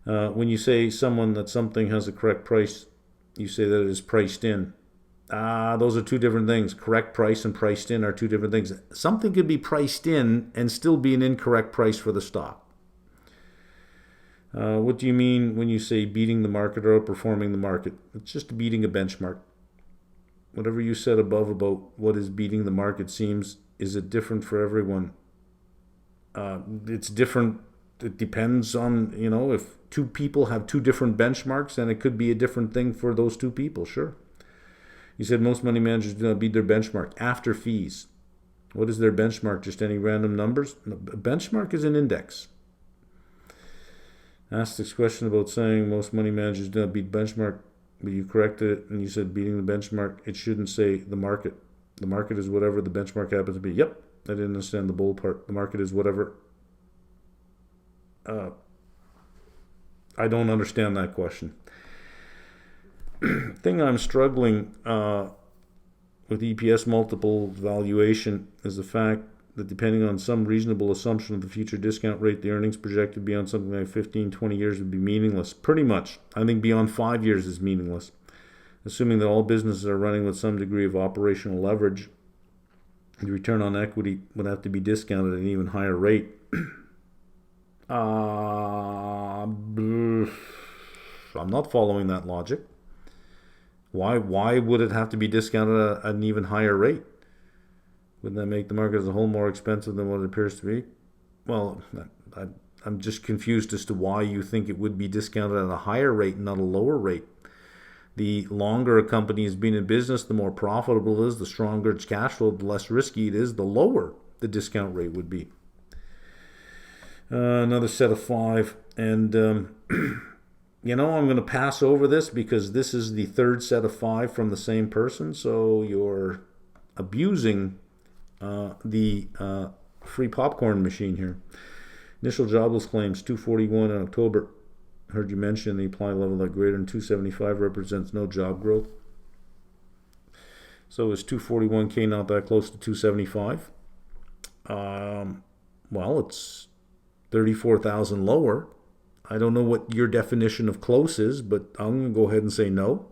When you say that something has a correct price, you say that it is priced in. Those are two different things. Correct price and priced in are two different things. Something could be priced in and still be an incorrect price for the stock. What do you mean when you say beating the market or outperforming the market? It's just beating a benchmark. Whatever you said above about what is beating the market is it different for everyone? It's different. It depends on, if two people have two different benchmarks, then it could be a different thing for those two people, sure. You said most money managers do not beat their benchmark after fees. What is their benchmark? Just any random numbers? A benchmark is an index. Asked this question about saying most money managers do not beat benchmark, but you corrected it and you said beating the benchmark. It shouldn't say the market. The market is whatever the benchmark happens to be. Yep, I didn't understand the bold part. The market is whatever. I don't understand that question. Thing I'm struggling with EPS multiple valuation is the fact that depending on some reasonable assumption of the future discount rate, the earnings projected beyond something like 15, 20 years would be meaningless. Pretty much. I think beyond 5 years is meaningless. Assuming that all businesses are running with some degree of operational leverage, the return on equity would have to be discounted at an even higher rate. I'm not following that logic. Why would it have to be discounted at an even higher rate? Wouldn't that make the market as a whole more expensive than what it appears to be? Well, I'm just confused as to why you think it would be discounted at a higher rate and not a lower rate. The longer a company has been in business, the more profitable it is, the stronger its cash flow, the less risky it is, the lower the discount rate would be. Another set of 5. And, I'm going to pass over this because this is the third set of 5 from the same person. So you're abusing the free popcorn machine here. Initial jobless claims, 241 in October. Heard you mention the implied level that greater than 275 represents no job growth. So is 241K not that close to 275? Well, it's 34,000 lower. I don't know what your definition of close is, but I'm going to go ahead and say no.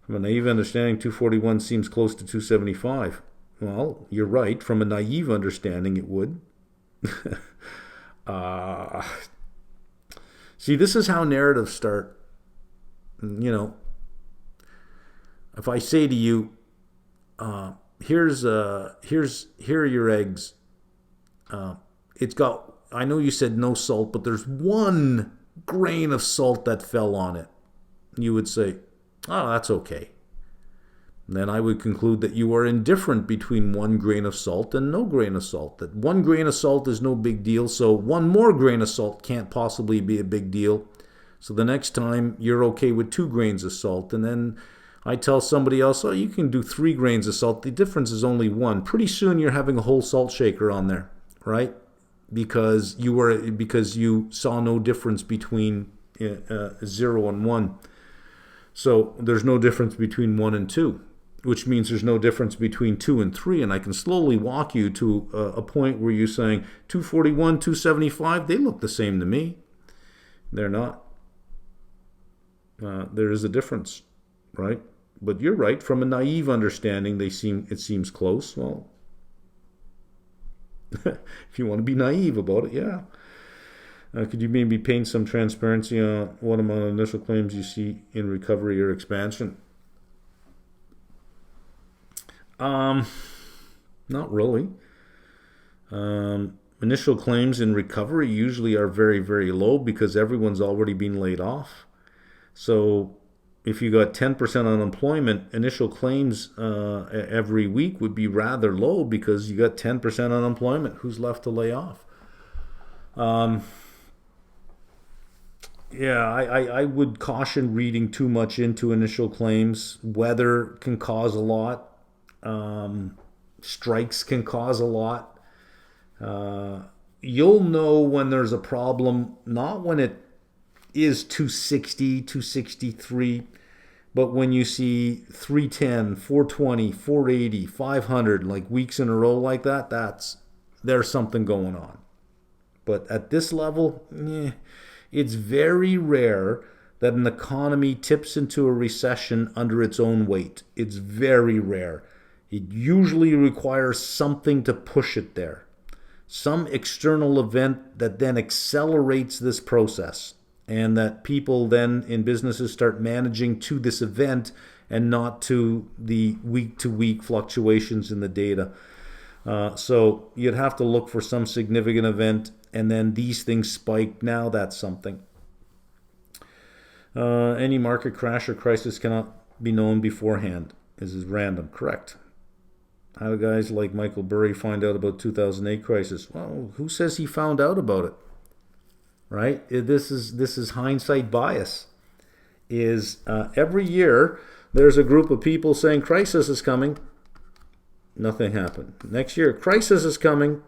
From a naive understanding, 241 seems close to 275. Well, you're right. From a naive understanding, it would. See, this is how narratives start. If I say to you, here are your eggs. I know you said no salt, but there's 1 grain of salt that fell on it. You would say, oh, that's okay. And then I would conclude that you are indifferent between 1 grain of salt and no grain of salt. That 1 grain of salt is no big deal, so 1 more grain of salt can't possibly be a big deal. So the next time you're okay with 2 grains of salt. And then I tell somebody else, oh, you can do 3 grains of salt. The difference is only 1. Pretty soon you're having a whole salt shaker on there, right? Because you saw no difference between 0 and 1. So there's no difference between 1 and 2, which means there's no difference between 2 and 3. And I can slowly walk you to a point where you're saying 241, 275, they look the same to me. They're not. There is a difference, right? But you're right. From a naive understanding, it seems close. Well, if you want to be naive about it, yeah. Could you maybe paint some transparency on what amount of initial claims you see in recovery or expansion? Not really. Initial claims in recovery usually are very, very low because everyone's already been laid off. So if you got 10% unemployment, initial claims every week would be rather low because you got 10% unemployment. Who's left to lay off? Um, yeah, I would caution reading too much into initial claims. Weather can cause a lot. Um, Strikes can cause a lot. Uh, you'll know when there's a problem, not when it is 260, 263, but when you see 310, 420, 480, 500, like weeks in a row like that, there's something going on. But at this level, it's very rare that an economy tips into a recession under its own weight. It's very rare. It usually requires something to push it there, some external event that then accelerates this process, and that people then in businesses start managing to this event and not to the week to week fluctuations in the data. So you'd have to look for some significant event, and then these things spike. Now that's something. Any market crash or crisis cannot be known beforehand. This is random. Correct. How do guys like Michael Burry find out about 2008 crisis? Well, who says he found out about it? Right? This is hindsight bias. Every year there's a group of people saying crisis is coming. Nothing happened. Next year, crisis is coming.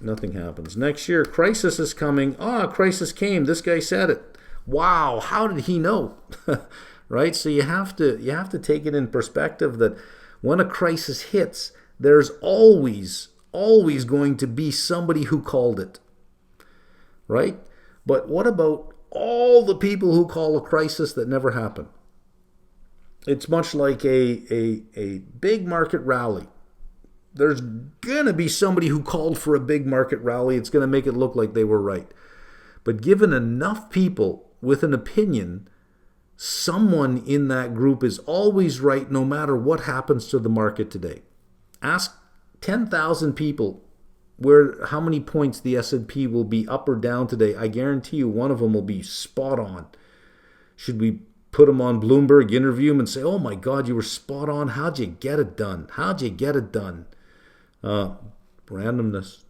Nothing happens. Next year, crisis is coming. Crisis came. This guy said it. Wow, how did he know? Right? So you have to take it in perspective that when a crisis hits, there's always going to be somebody who called it. Right? But what about all the people who call a crisis that never happen? It's much like a big market rally. There's going to be somebody who called for a big market rally. It's going to make it look like they were right. But given enough people with an opinion, someone in that group is always right no matter what happens to the market today. Ask 10,000 people how many points the S&P will be up or down today. I guarantee you one of them will be spot on. Should we put him on Bloomberg, interview him, and say, oh my God, you were spot on. How'd you get it done? Randomness.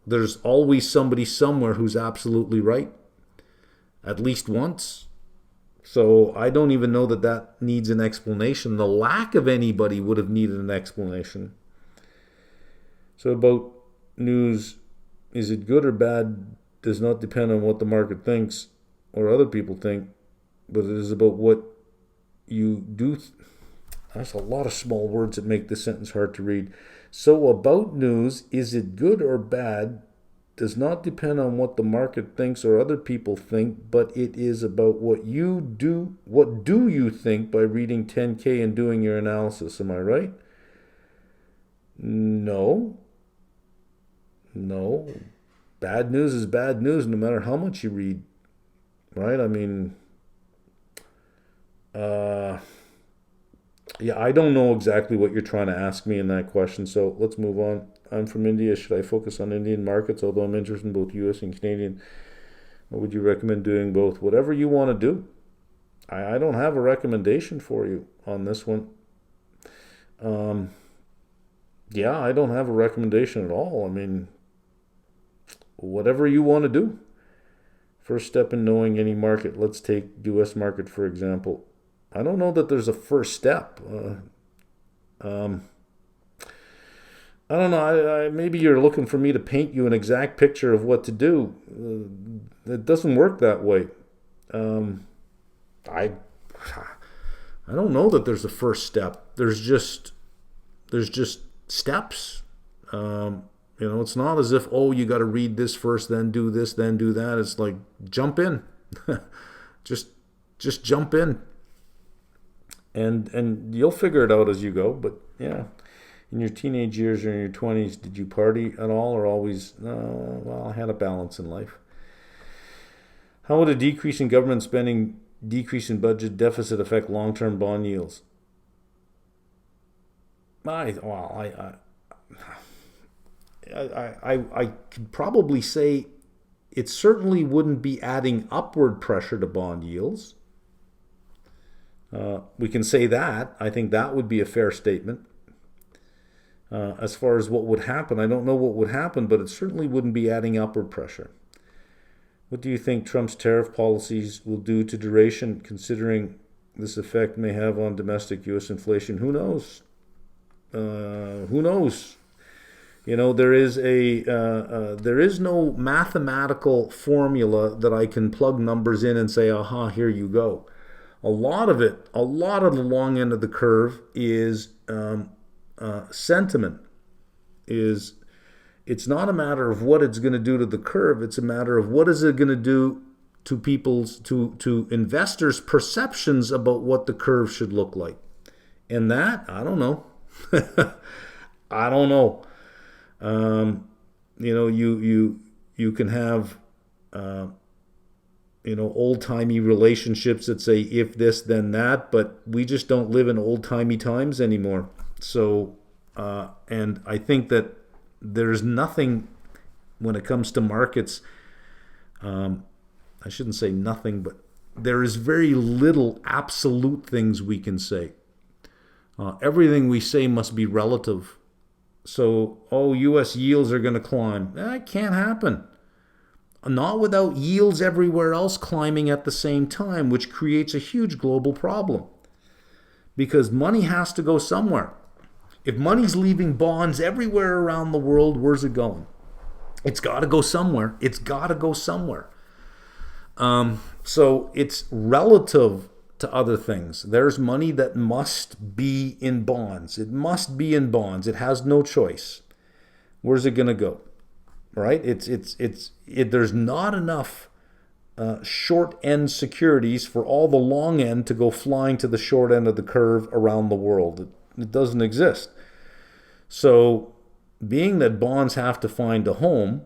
There's always somebody somewhere who's absolutely right, at least once. So I don't even know that needs an explanation. The lack of anybody would have needed an explanation. So about news, is it good or bad, does not depend on what the market thinks or other people think, but it is about what you do. That's a lot of small words that make this sentence hard to read. So about news, is it good or bad, does not depend on what the market thinks or other people think, but it is about what you do. What do you think by reading 10K and doing your analysis? Am I right? No. Bad news is bad news no matter how much you read. Right? I mean, yeah, I don't know exactly what you're trying to ask me in that question, so let's move on. I'm from India. Should I focus on Indian markets, although I'm interested in both U.S. and Canadian? Or would you recommend doing both? Whatever you want to do. I don't have a recommendation for you on this one. Yeah, I don't have a recommendation at all. I mean, whatever you want to do. First step in knowing any market. Let's take U.S. market, for example. I don't know that there's a first step. I don't know. Maybe you're looking for me to paint you an exact picture of what to do. It doesn't work that way. I don't know that there's a first step. There's just steps. It's not as if, you got to read this first, then do this, then do that. It's like jump in, just jump in. And you'll figure it out as you go. But yeah, in your teenage years or in your 20s, did you party at all or always? Well, I had a balance in life. How would a decrease in government spending, decrease in budget deficit affect long-term bond yields? I could probably say it certainly wouldn't be adding upward pressure to bond yields. We can say that. I think that would be a fair statement. As far as what would happen, I don't know what would happen, but it certainly wouldn't be adding upward pressure. What do you think Trump's tariff policies will do to duration, considering this effect may have on domestic U.S. inflation? Who knows? Who knows? You know, there is no mathematical formula that I can plug numbers in and say, aha, here you go. A lot of the long end of the curve is sentiment. It's not a matter of what it's going to do to the curve. It's a matter of what is it going to do to to investors' perceptions about what the curve should look like. And that, I don't know. I don't know. You know, you can have old-timey relationships that say if this then that, but we just don't live in old-timey times anymore. So and I think that there's nothing when it comes to markets. I shouldn't say nothing, but there is very little absolute things we can say. Everything we say must be relative. So, U.S. yields are going to climb. That can't happen. Not without yields everywhere else climbing at the same time, which creates a huge global problem. Because money has to go somewhere. If money's leaving bonds everywhere around the world, where's it going? It's got to go somewhere. It's got to go somewhere. So it's relative to other things. There's money that must be in bonds. It must be in bonds. It has no choice. Where's it going to go? Right? There's not enough short end securities for all the long end to go flying to the short end of the curve around the world. It doesn't exist. So, being that bonds have to find a home,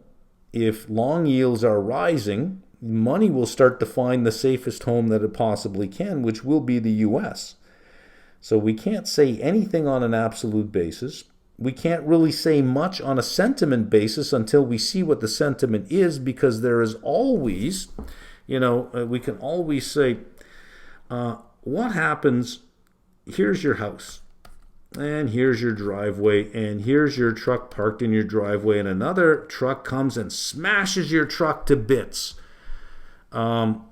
if long yields are rising, money will start to find the safest home that it possibly can, which will be the U.S. So we can't say anything on an absolute basis. We can't really say much on a sentiment basis until we see what the sentiment is, because there is always, we can always say, what happens, here's your house, and here's your driveway, and here's your truck parked in your driveway, and another truck comes and smashes your truck to bits. How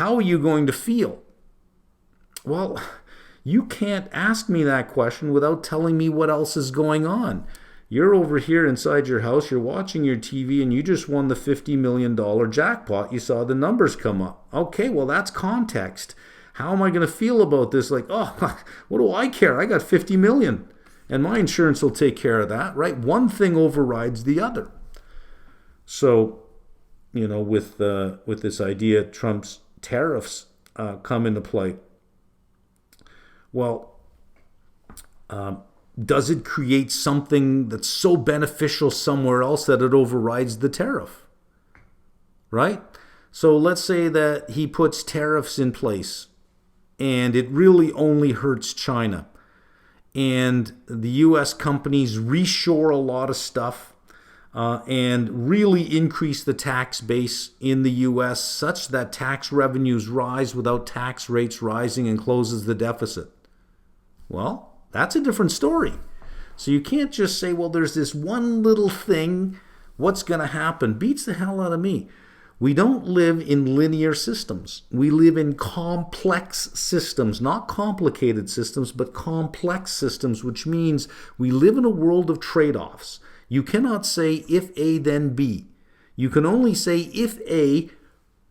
are you going to feel? Well, you can't ask me that question without telling me what else is going on. You're over here inside your house, you're watching your TV, and you just won the $50 million jackpot. You saw the numbers come up. Okay, well, that's context. How am I going to feel about this? Like, oh, what do I care? I got 50 million, and my insurance will take care of that, right? One thing overrides the other. So, with this idea, Trump's tariffs come into play. Well, does it create something that's so beneficial somewhere else that it overrides the tariff? Right? So let's say that he puts tariffs in place and it really only hurts China. And the U.S. companies reshore a lot of stuff and really increase the tax base in the U.S. such that tax revenues rise without tax rates rising and closes the deficit. Well, that's a different story. So you can't just say, well, there's this one little thing, what's going to happen? Beats the hell out of me. We don't live in linear systems. We live in complex systems, not complicated systems, but complex systems, which means we live in a world of trade-offs. You cannot say if A, then B. You can only say if A,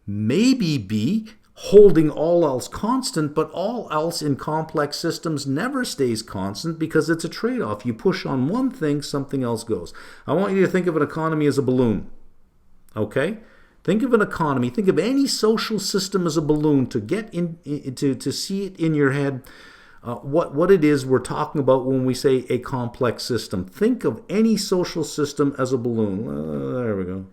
maybe B, holding all else constant, but all else in complex systems never stays constant because it's a trade-off. You push on one thing, something else goes. I want you to think of an economy as a balloon. Okay? Think of an economy, think of any social system as a balloon to get in, to see it in your head. What it is we're talking about when we say a complex system. Think of any social system as a balloon. There we go.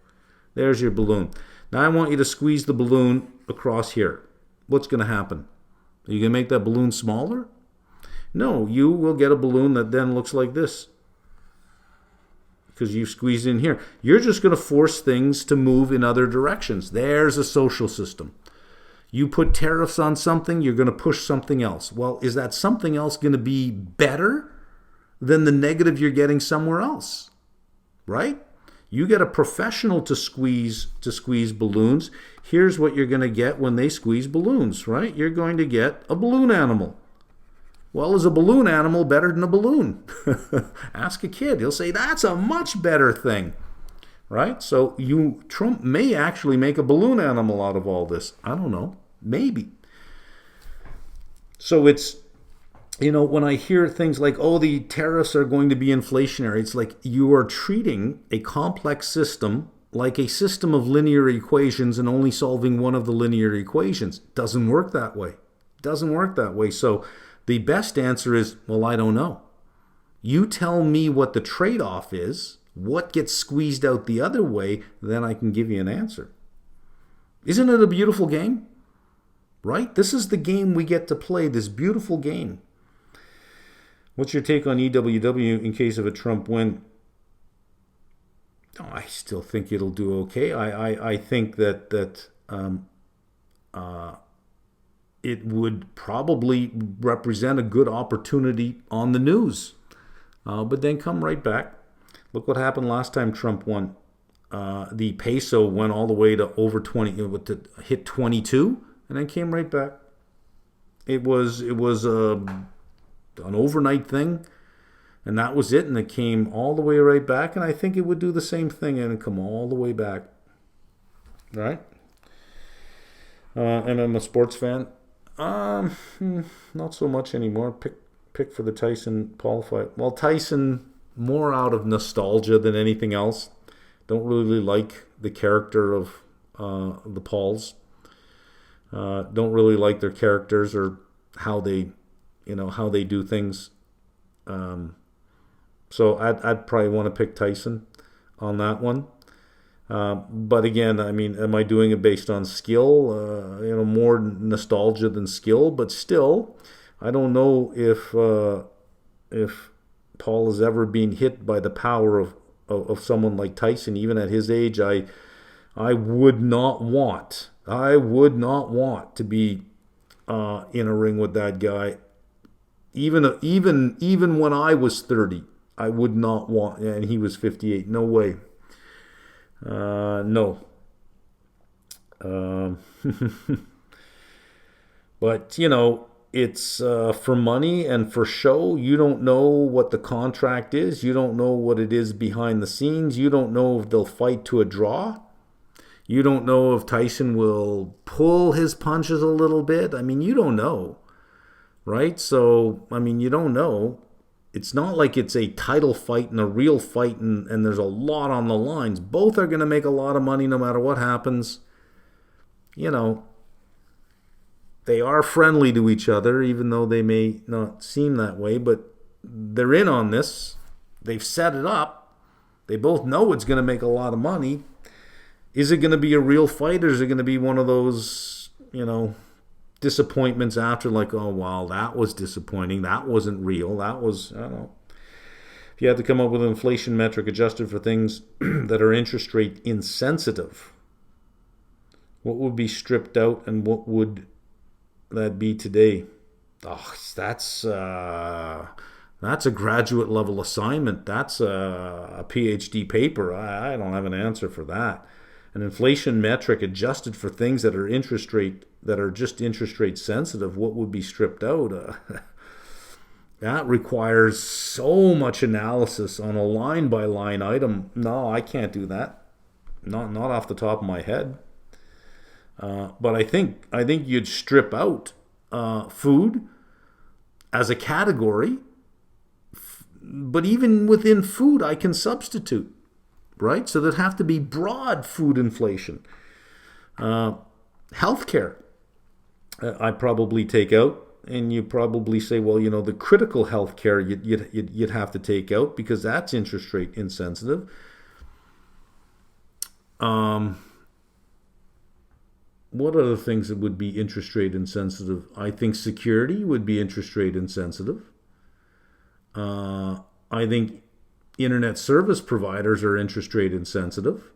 There's your balloon. Now I want you to squeeze the balloon across here. What's going to happen? Are you going to make that balloon smaller? No, you will get a balloon that then looks like this, because you squeezed in here. You're just going to force things to move in other directions. There's a social system. You put tariffs on something, you're going to push something else. Well, is that something else going to be better than the negative you're getting somewhere else? Right? You get a professional to squeeze balloons. Here's what you're going to get when they squeeze balloons, right? You're going to get a balloon animal. Well, is a balloon animal better than a balloon? Ask a kid. He'll say, that's a much better thing, right? So Trump may actually make a balloon animal out of all this. I don't know. Maybe. So it's, when I hear things like, oh, the tariffs are going to be inflationary, it's like you are treating a complex system like a system of linear equations and only solving one of the linear equations. Doesn't work that way. Doesn't work that way. So the best answer is, well, I don't know. You tell me what the trade-off is, what gets squeezed out the other way, then I can give you an answer. Isn't it a beautiful game? Right? This is the game we get to play, this beautiful game. What's your take on EWW in case of a Trump win? Oh, I still think it'll do okay. I think that it would probably represent a good opportunity on the news. But then come right back. Look what happened last time Trump won. The peso went all the way to over 20, to hit 22, and then came right back. It was an overnight thing, and that was it, and it came all the way right back, and I think it would do the same thing and come all the way back. Right? And I'm a sports fan. Not so much anymore. Pick for the Tyson-Paul fight. Well, Tyson, more out of nostalgia than anything else. Don't really like the character of the Pauls. Don't really like their characters or how they do things. So I'd probably want to pick Tyson on that one. But again, I mean, am I doing it based on skill? More nostalgia than skill. But still, I don't know if Paul has ever been hit by the power of someone like Tyson. Even at his age, I would not want to be in a ring with that guy. Even when I was 30, I would not want, and he was 58. No way. No. But, it's for money and for show. You don't know what the contract is. You don't know what it is behind the scenes. You don't know if they'll fight to a draw. You don't know if Tyson will pull his punches a little bit. I mean, you don't know, right? So, I mean, you don't know. It's not like it's a title fight and a real fight and there's a lot on the lines. Both are going to make a lot of money no matter what happens. They are friendly to each other, even though they may not seem that way, but they're in on this. They've set it up. They both know it's going to make a lot of money. Is it going to be a real fight, or is it going to be one of those, disappointments after, like, oh, wow, that was disappointing. That wasn't real. That was, I don't know. If you had to come up with an inflation metric adjusted for things that are interest rate insensitive, what would be stripped out and what would that be today? Oh, that's a graduate level assignment. That's a PhD paper. I don't have an answer for that. An inflation metric adjusted for things that are just interest rate sensitive, what would be stripped out? That requires so much analysis on a line by line item. No, I can't do that. Not off the top of my head. But I think you'd strip out food as a category. But even within food, I can substitute. Right? So there'd have to be broad food inflation. Healthcare, I probably take out, and you probably say, well, the critical healthcare you'd have to take out because that's interest rate insensitive. What other things that would be interest rate insensitive? I think security would be interest rate insensitive. I think internet service providers are interest rate insensitive.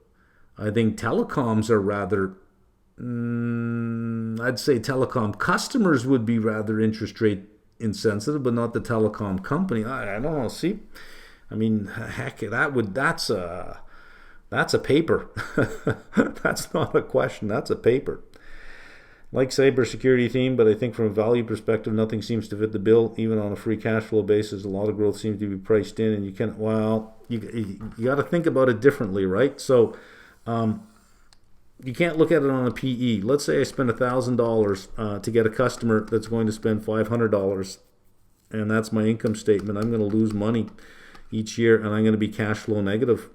I think telecoms are rather, I'd say telecom customers would be rather interest rate insensitive, but not the telecom company. I don't know. See, I mean, heck, that's That's a paper. That's not a question. That's a paper. Like cybersecurity theme, but I think from a value perspective, nothing seems to fit the bill. Even on a free cash flow basis, a lot of growth seems to be priced in, and you got to think about it differently, right? So you can't look at it on a PE. Let's say I spend $1,000 to get a customer that's going to spend $500, and that's my income statement. I'm going to lose money each year, and I'm going to be cash flow negative,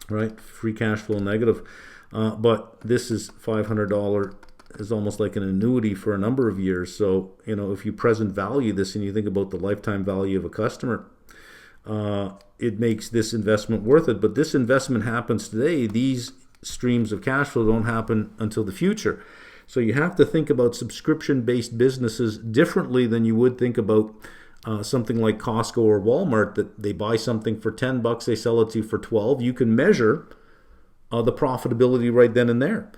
right? Free cash flow negative. But this is $500 is almost like an annuity for a number of years. So, if you present value this and you think about the lifetime value of a customer, it makes this investment worth it. But this investment happens today. These streams of cash flow don't happen until the future. So you have to think about subscription-based businesses differently than you would think about something like Costco or Walmart, that they buy something for $10, they sell it to you for $12. You can measure the profitability right then and there.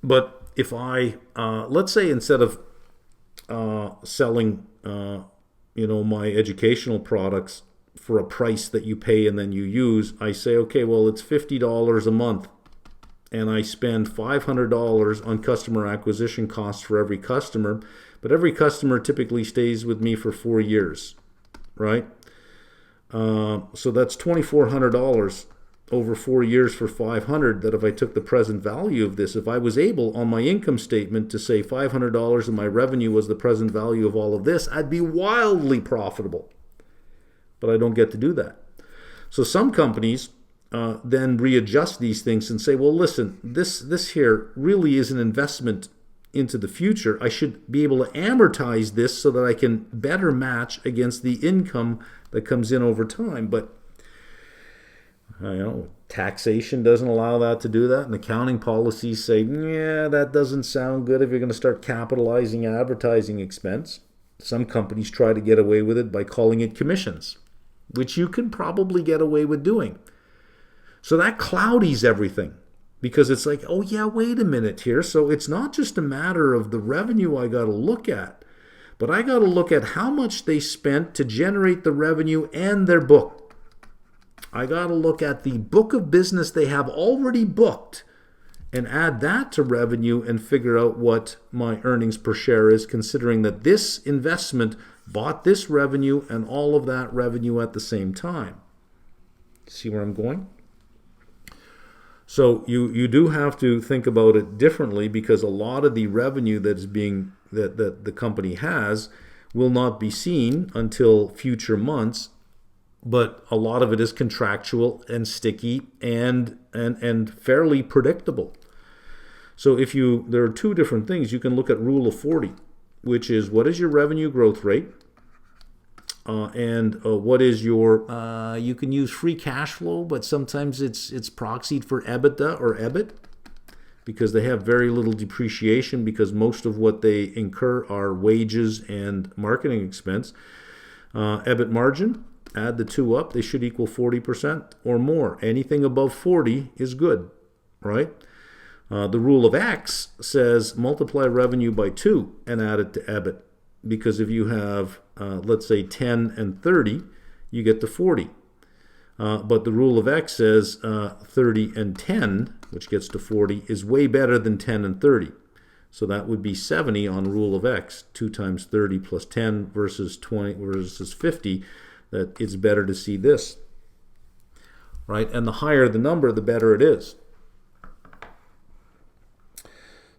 But if I, let's say instead of selling, my educational products for a price that you pay and then you use, I say, okay, well, it's $50 a month, and I spend $500 on customer acquisition costs for every customer, but every customer typically stays with me for 4 years, right? So that's $2,400 over 4 years for $500. That if I took the present value of this, if I was able on my income statement to say $500 of my revenue was the present value of all of this, I'd be wildly profitable. But I don't get to do that. So some companies then readjust these things and say, well, listen, this here really is an investment into the future. I should be able to amortize this so that I can better match against the income that comes in over time. But taxation doesn't allow that to do that, and accounting policies say, yeah, that doesn't sound good if you're going to start capitalizing advertising expense. Some companies try to get away with it by calling it commissions, which you can probably get away with doing. So that cloudies everything, because it's like, oh yeah, wait a minute here. So it's not just a matter of the revenue I got to look at, but I got to look at how much they spent to generate the revenue and their book. I got to look at the book of business they have already booked and add that to revenue and figure out what my earnings per share is, considering that this investment bought this revenue and all of that revenue at the same time. See where I'm going? So you do have to think about it differently, because a lot of the revenue that is being that the company has will not be seen until future months, but a lot of it is contractual and sticky and fairly predictable. So there are two different things. You can look at Rule of 40, which is what is your revenue growth rate, and what is your, you can use free cash flow, but sometimes it's proxied for EBITDA or EBIT, because they have very little depreciation, because most of what they incur are wages and marketing expense. EBIT margin, add the two up, they should equal 40% or more. Anything above 40 is good, right? The rule of X says multiply revenue by 2 and add it to EBIT. Because if you have, let's say, 10 and 30, you get to 40. But the rule of X says 30 and 10, which gets to 40, is way better than 10 and 30. So that would be 70 on rule of X. 2 times 30 plus 10 versus 20 versus 50. That it's better to see this, right? And the higher the number, the better it is.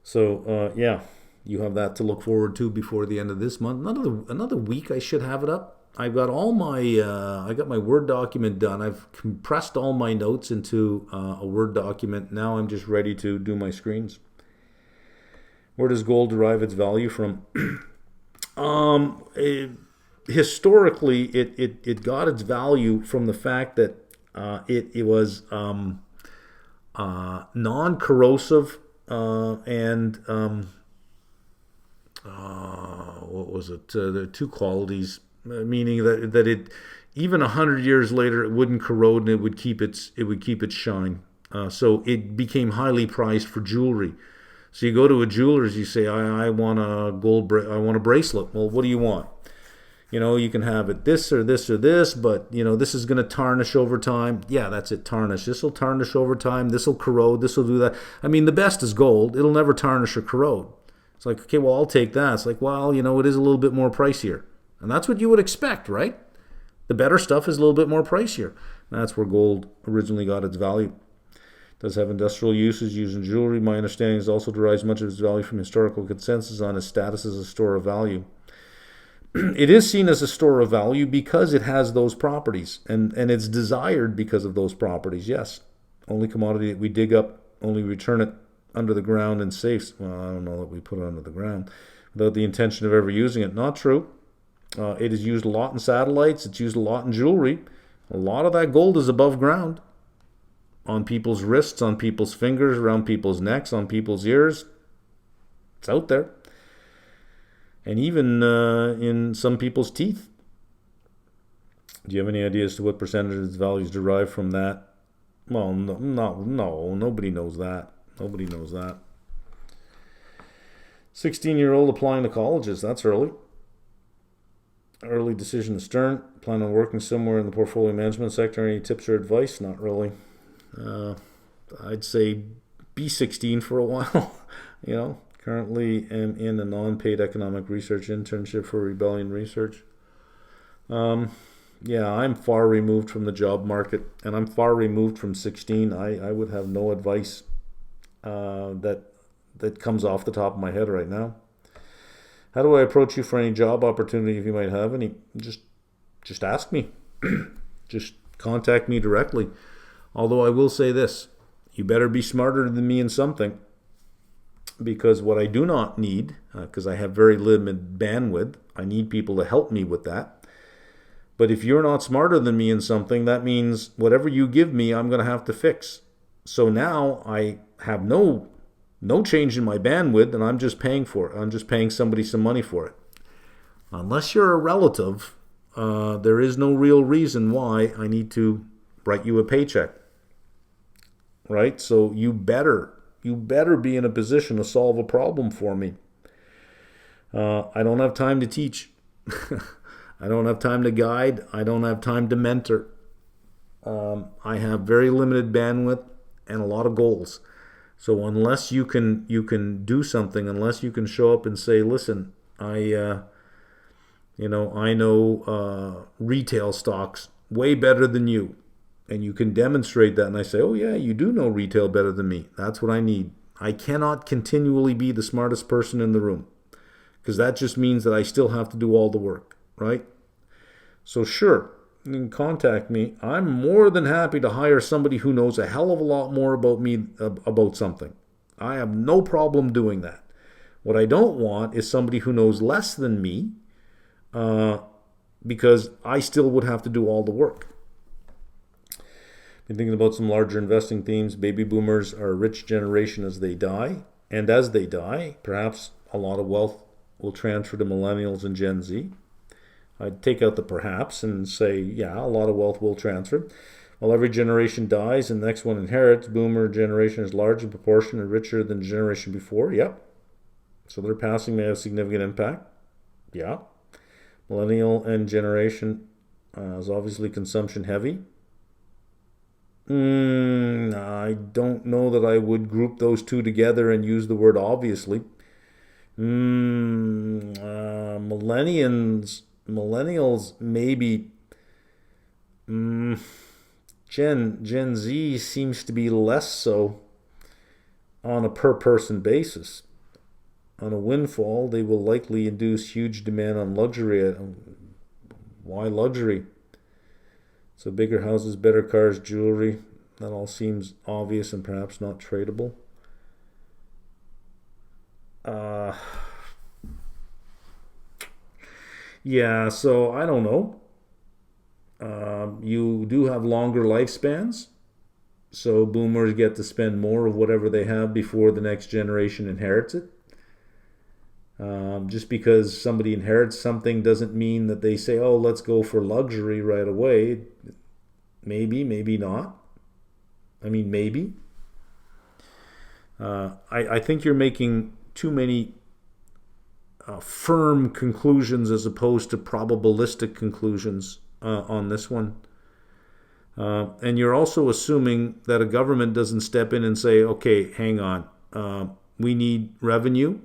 So yeah, you have that to look forward to before the end of this month. Another week, I should have it up. I've got all my I got my Word document done. I've compressed all my notes into a Word document. Now I'm just ready to do my screens. Where does gold derive its value from? Historically, it got its value from the fact that it was non-corrosive and what was it? There are two qualities, meaning that it even 100 years later it wouldn't corrode and it would keep its shine. So it became highly prized for jewelry. So you go to a jeweler's, you say, I want a I want a bracelet. Well, what do you want? You can have it this or this or this, but this is going to tarnish over time. Yeah, that's it, tarnish. This will tarnish over time. This will corrode. This will do that. I mean, the best is gold. It'll never tarnish or corrode. It's like, okay, well, I'll take that. It's like, well, it is a little bit more pricier. And that's what you would expect, right? The better stuff is a little bit more pricier. And that's where gold originally got its value. It does have industrial uses used in jewelry. My understanding is also derives much of its value from historical consensus on its status as a store of value. It is seen as a store of value because it has those properties, and it's desired because of those properties, yes. Only commodity that we dig up, only return it under the ground in safes. Well, I don't know that we put it under the ground without the intention of ever using it. Not true. It is used a lot in satellites. It's used a lot in jewelry. A lot of that gold is above ground. On people's wrists, on people's fingers, around people's necks, on people's ears. It's out there. And even in some people's teeth. Do you have any idea as to what percentage of its value is derived from that? Well, no, nobody knows that. Nobody knows that. 16-year-old applying to colleges. That's early. Early decision to stern. Plan on working somewhere in the portfolio management sector. Any tips or advice? Not really. I'd say be 16 for a while. Currently am in a non-paid economic research internship for Rebellion Research. I'm far removed from the job market, and I'm far removed from 16. I would have no advice that comes off the top of my head right now. How do I approach you for any job opportunity if you might have any? Just ask me. Just contact me directly. Although I will say this, you better be smarter than me in something. Because what I do not need, because I have very limited bandwidth, I need people to help me with that. But if you're not smarter than me in something, that means whatever you give me, I'm going to have to fix. So now I have no change in my bandwidth, and I'm just paying for it. I'm just paying somebody some money for it. Unless you're a relative, there is no real reason why I need to write you a paycheck. Right? So you better be in a position to solve a problem for me. I don't have time to teach. I don't have time to guide. I don't have time to mentor. I have very limited bandwidth and a lot of goals. So unless you can do something, unless you can show up and say, listen, I know retail stocks way better than you. And you can demonstrate that, and I say, oh yeah, you do know retail better than me. That's what I need. I cannot continually be the smartest person in the room, because that just means that I still have to do all the work, right? So sure, you can contact me. I'm more than happy to hire somebody who knows a hell of a lot more about me, about something. I have no problem doing that. What I don't want is somebody who knows less than me, because I still would have to do all the work. Been thinking about some larger investing themes. Baby boomers are a rich generation as they die. And as they die, perhaps a lot of wealth will transfer to millennials and Gen Z. I'd take out the perhaps and say, yeah, a lot of wealth will transfer. While every generation dies and the next one inherits, boomer generation is large in proportion and richer than the generation before. Yep. So their passing may have significant impact. Yeah. Millennial and generation is obviously consumption heavy. I don't know that I would group those two together and use the word obviously. Millennials maybe. Gen Z seems to be less so on a per person basis. On a windfall, they will likely induce huge demand on luxury. Why luxury? So bigger houses, better cars, jewelry. That all seems obvious and perhaps not tradable. Yeah, so I don't know. You do have longer lifespans. So boomers get to spend more of whatever they have before the next generation inherits it. Just because somebody inherits something doesn't mean that they say, oh, let's go for luxury right away. Maybe, maybe not. I mean, maybe. I think you're making too many firm conclusions as opposed to probabilistic conclusions on this one. And you're also assuming that a government doesn't step in and say, okay, hang on, we need revenue,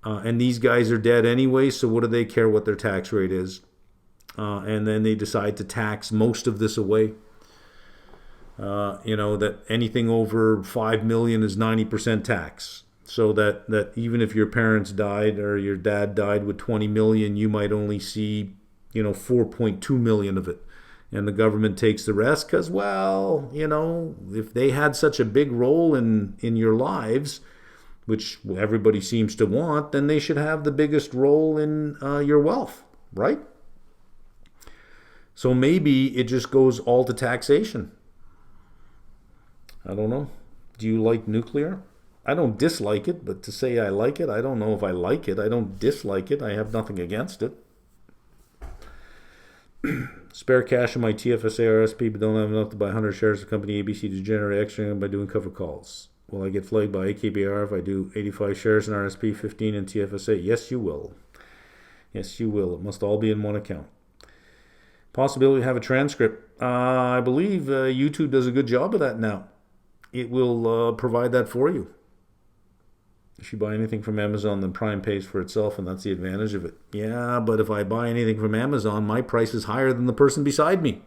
and these guys are dead anyway, so what do they care what their tax rate is? And then they decide to tax most of this away. That anything over 5 million is 90% tax. So that even if your parents died or your dad died with 20 million, you might only see, 4.2 million of it. And the government takes the rest because, well, if they had such a big role in your lives, which everybody seems to want, then they should have the biggest role in your wealth, right? So maybe it just goes all to taxation. I don't know. Do you like nuclear? I don't dislike it, but to say I like it, I don't know if I like it. I don't dislike it. I have nothing against it. Spare cash in my TFSA RSP, but don't have enough to buy 100 shares of company ABC to generate extra income by doing cover calls. Will I get flagged by AKBR if I do 85 shares in RSP, 15 in TFSA? Yes, you will. Yes, you will. It must all be in one account. Possibility to have a transcript. I believe YouTube does a good job of that now. It will provide that for you. If you buy anything from Amazon, then Prime pays for itself, and that's the advantage of it. Yeah, but if I buy anything from Amazon, my price is higher than the person beside me.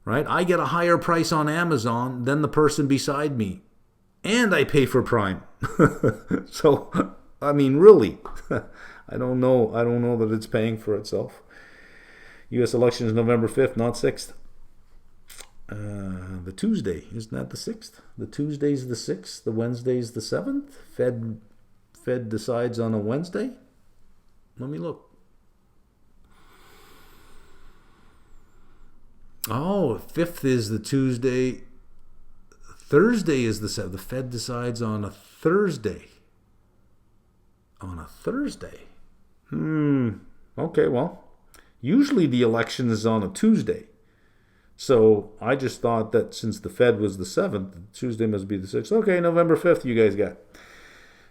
Right? I get a higher price on Amazon than the person beside me. And I pay for Prime. So, I mean, really, I don't know. I don't know that it's paying for itself. U.S. election is November 5th, not 6th. The Tuesday, isn't that the 6th? The Tuesday's the 6th, the Wednesday's the 7th. Fed decides on a Wednesday. Let me look. Oh, 5th is the Tuesday. Thursday is the 7th. The Fed decides on a Thursday. On a Thursday. Okay, well, usually the election is on a Tuesday. So I just thought that since the Fed was the 7th, Tuesday must be the 6th. Okay, November 5th you guys got.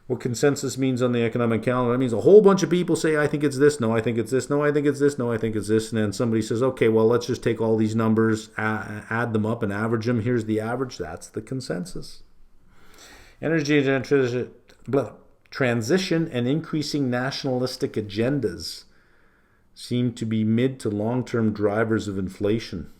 What consensus means on the economic calendar? That means a whole bunch of people say, I think it's this, no, I think it's this, no, I think it's this, no, I think it's this. And then somebody says, okay, well, let's just take all these numbers, add them up and average them. Here's the average. That's the consensus. Energy transition and increasing nationalistic agendas seem to be mid to long-term drivers of inflation.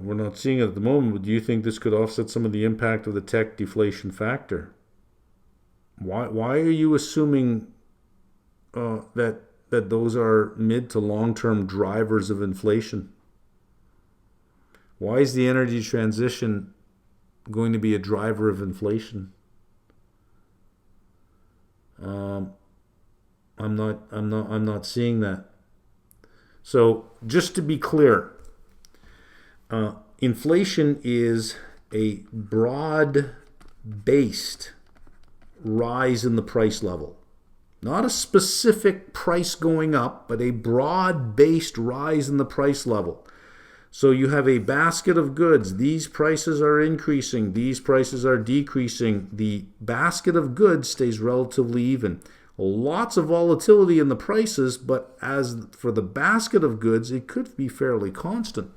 We're not seeing it at the moment, but do you think this could offset some of the impact of the tech deflation factor? Why are you assuming that those are mid to long-term drivers of inflation? Why is the energy transition going to be a driver of inflation? I'm not seeing that. So just to be clear, inflation is a broad-based rise in the price level. Not a specific price going up, but a broad-based rise in the price level. So you have a basket of goods. These prices are increasing. These prices are decreasing. The basket of goods stays relatively even. Lots of volatility in the prices, but as for the basket of goods, it could be fairly constant.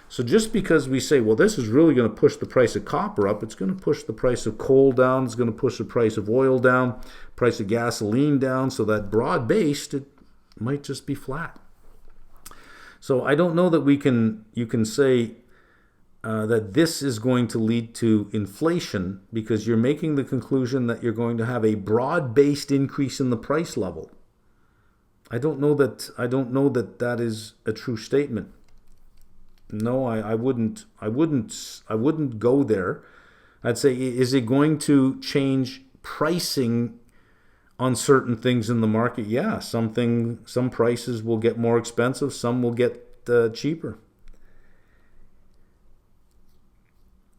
So just because we say, well, this is really going to push the price of copper up, it's going to push the price of coal down, it's going to push the price of oil down, price of gasoline down, so that broad-based, it might just be flat. So I don't know that you can say that this is going to lead to inflation because you're making the conclusion that you're going to have a broad-based increase in the price level. I don't know that that is a true statement. No, I wouldn't go there. I'd say, is it going to change pricing on certain things in the market? Yeah, some prices will get more expensive, some will get cheaper.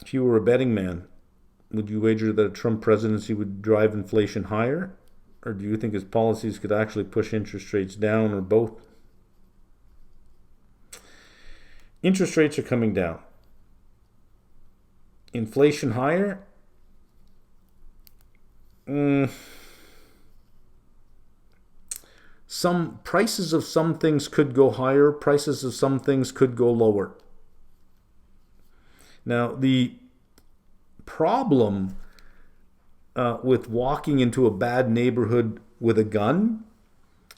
If you were a betting man, would you wager that a Trump presidency would drive inflation higher? Or do you think his policies could actually push interest rates down, or both? Interest rates are coming down. Inflation higher? Some prices of some things could go higher, prices of some things could go lower. Now, the problem with walking into a bad neighborhood with a gun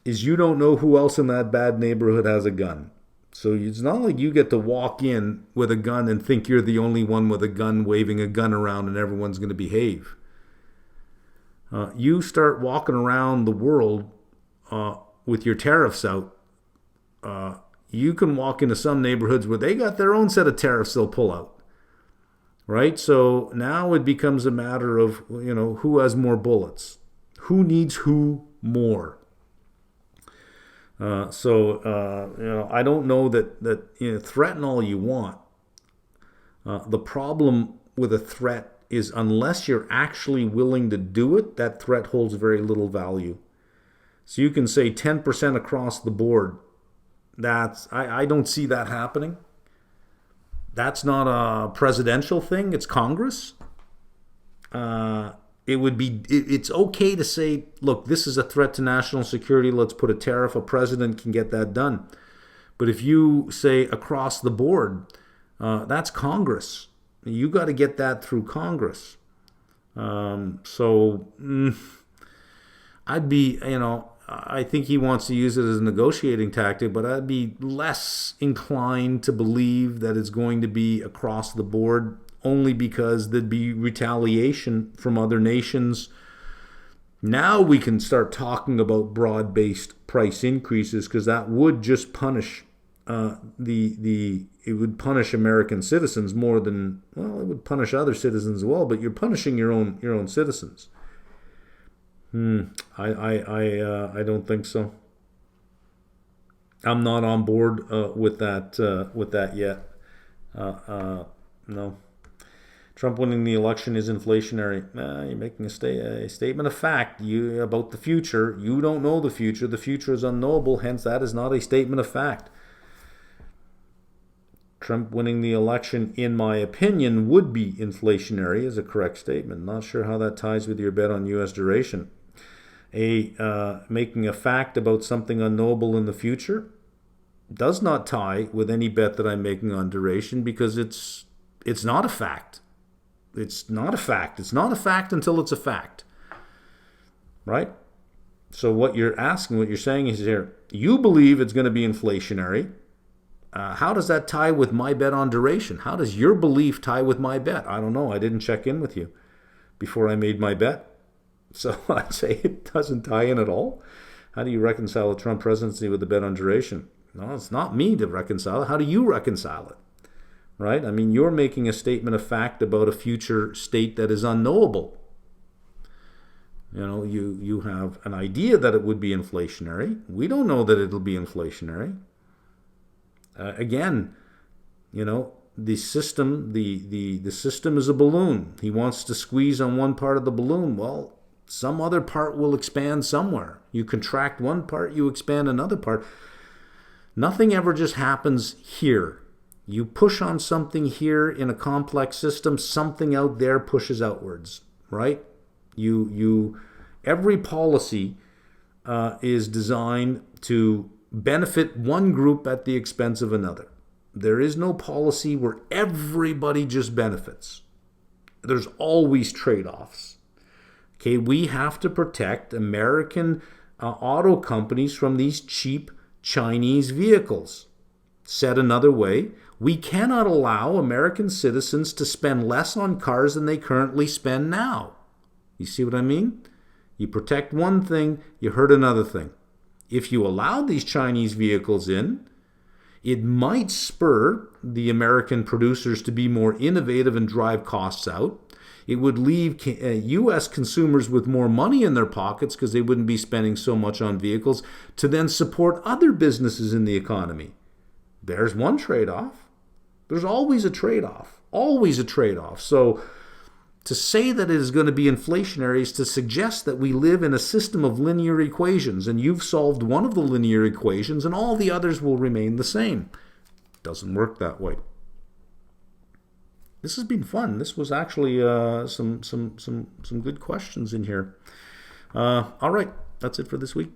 is you don't know who else in that bad neighborhood has a gun. So it's not like you get to walk in with a gun and think you're the only one with a gun waving a gun around and everyone's going to behave. You start walking around the world with your tariffs out. You can walk into some neighborhoods where they got their own set of tariffs they'll pull out. Right? So now it becomes a matter of, who has more bullets? Who needs who more? I don't know that threaten all you want. The problem with a threat is unless you're actually willing to do it, that threat holds very little value. So you can say 10% across the board. I don't see that happening. That's not a presidential thing. It's Congress. It's okay to say, look, this is a threat to national security. Let's put a tariff. A president can get that done. But if you say across the board, that's Congress. You got to get that through Congress. I'd be, I think he wants to use it as a negotiating tactic, but I'd be less inclined to believe that it's going to be across the board, only because there'd be retaliation from other nations. Now we can start talking about broad-based price increases, because that would just punish it would punish American citizens more than, well, it would punish other citizens as well, but you're punishing your own citizens. I don't think so. I'm not on board with that yet. No. Trump winning the election is inflationary. You're making a statement of fact about the future. You don't know the future. The future is unknowable. Hence, that is not a statement of fact. Trump winning the election, in my opinion, would be inflationary is a correct statement. Not sure how that ties with your bet on U.S. duration. Making a fact about something unknowable in the future does not tie with any bet that I'm making on duration, because it's not a fact. It's not a fact. It's not a fact until it's a fact. Right? So what you're saying is here, you believe it's going to be inflationary. How does that tie with my bet on duration? How does your belief tie with my bet? I don't know. I didn't check in with you before I made my bet. So I'd say it doesn't tie in at all. How do you reconcile a Trump presidency with the bet on duration? No, it's not me to reconcile it. How do you reconcile it? Right? I mean, you're making a statement of fact about a future state that is unknowable. You have an idea that it would be inflationary. We don't know that it'll be inflationary. Again, the system, the system is a balloon. He wants to squeeze on one part of the balloon. Well, some other part will expand somewhere. You contract one part, you expand another part. Nothing ever just happens here. You push on something here in a complex system, something out there pushes outwards, right? Every policy is designed to benefit one group at the expense of another. There is no policy where everybody just benefits. There's always trade-offs. Okay, we have to protect American auto companies from these cheap Chinese vehicles. Said another way, we cannot allow American citizens to spend less on cars than they currently spend now. You see what I mean? You protect one thing, you hurt another thing. If you allow these Chinese vehicles in, it might spur the American producers to be more innovative and drive costs out. It would leave U.S. consumers with more money in their pockets, because they wouldn't be spending so much on vehicles, to then support other businesses in the economy. There's one trade-off. There's always a trade-off. Always a trade-off. So to say that it is going to be inflationary is to suggest that we live in a system of linear equations, and you've solved one of the linear equations and all the others will remain the same. Doesn't work that way. this has been fun. This was actually some good questions in here. All right, that's it for this week.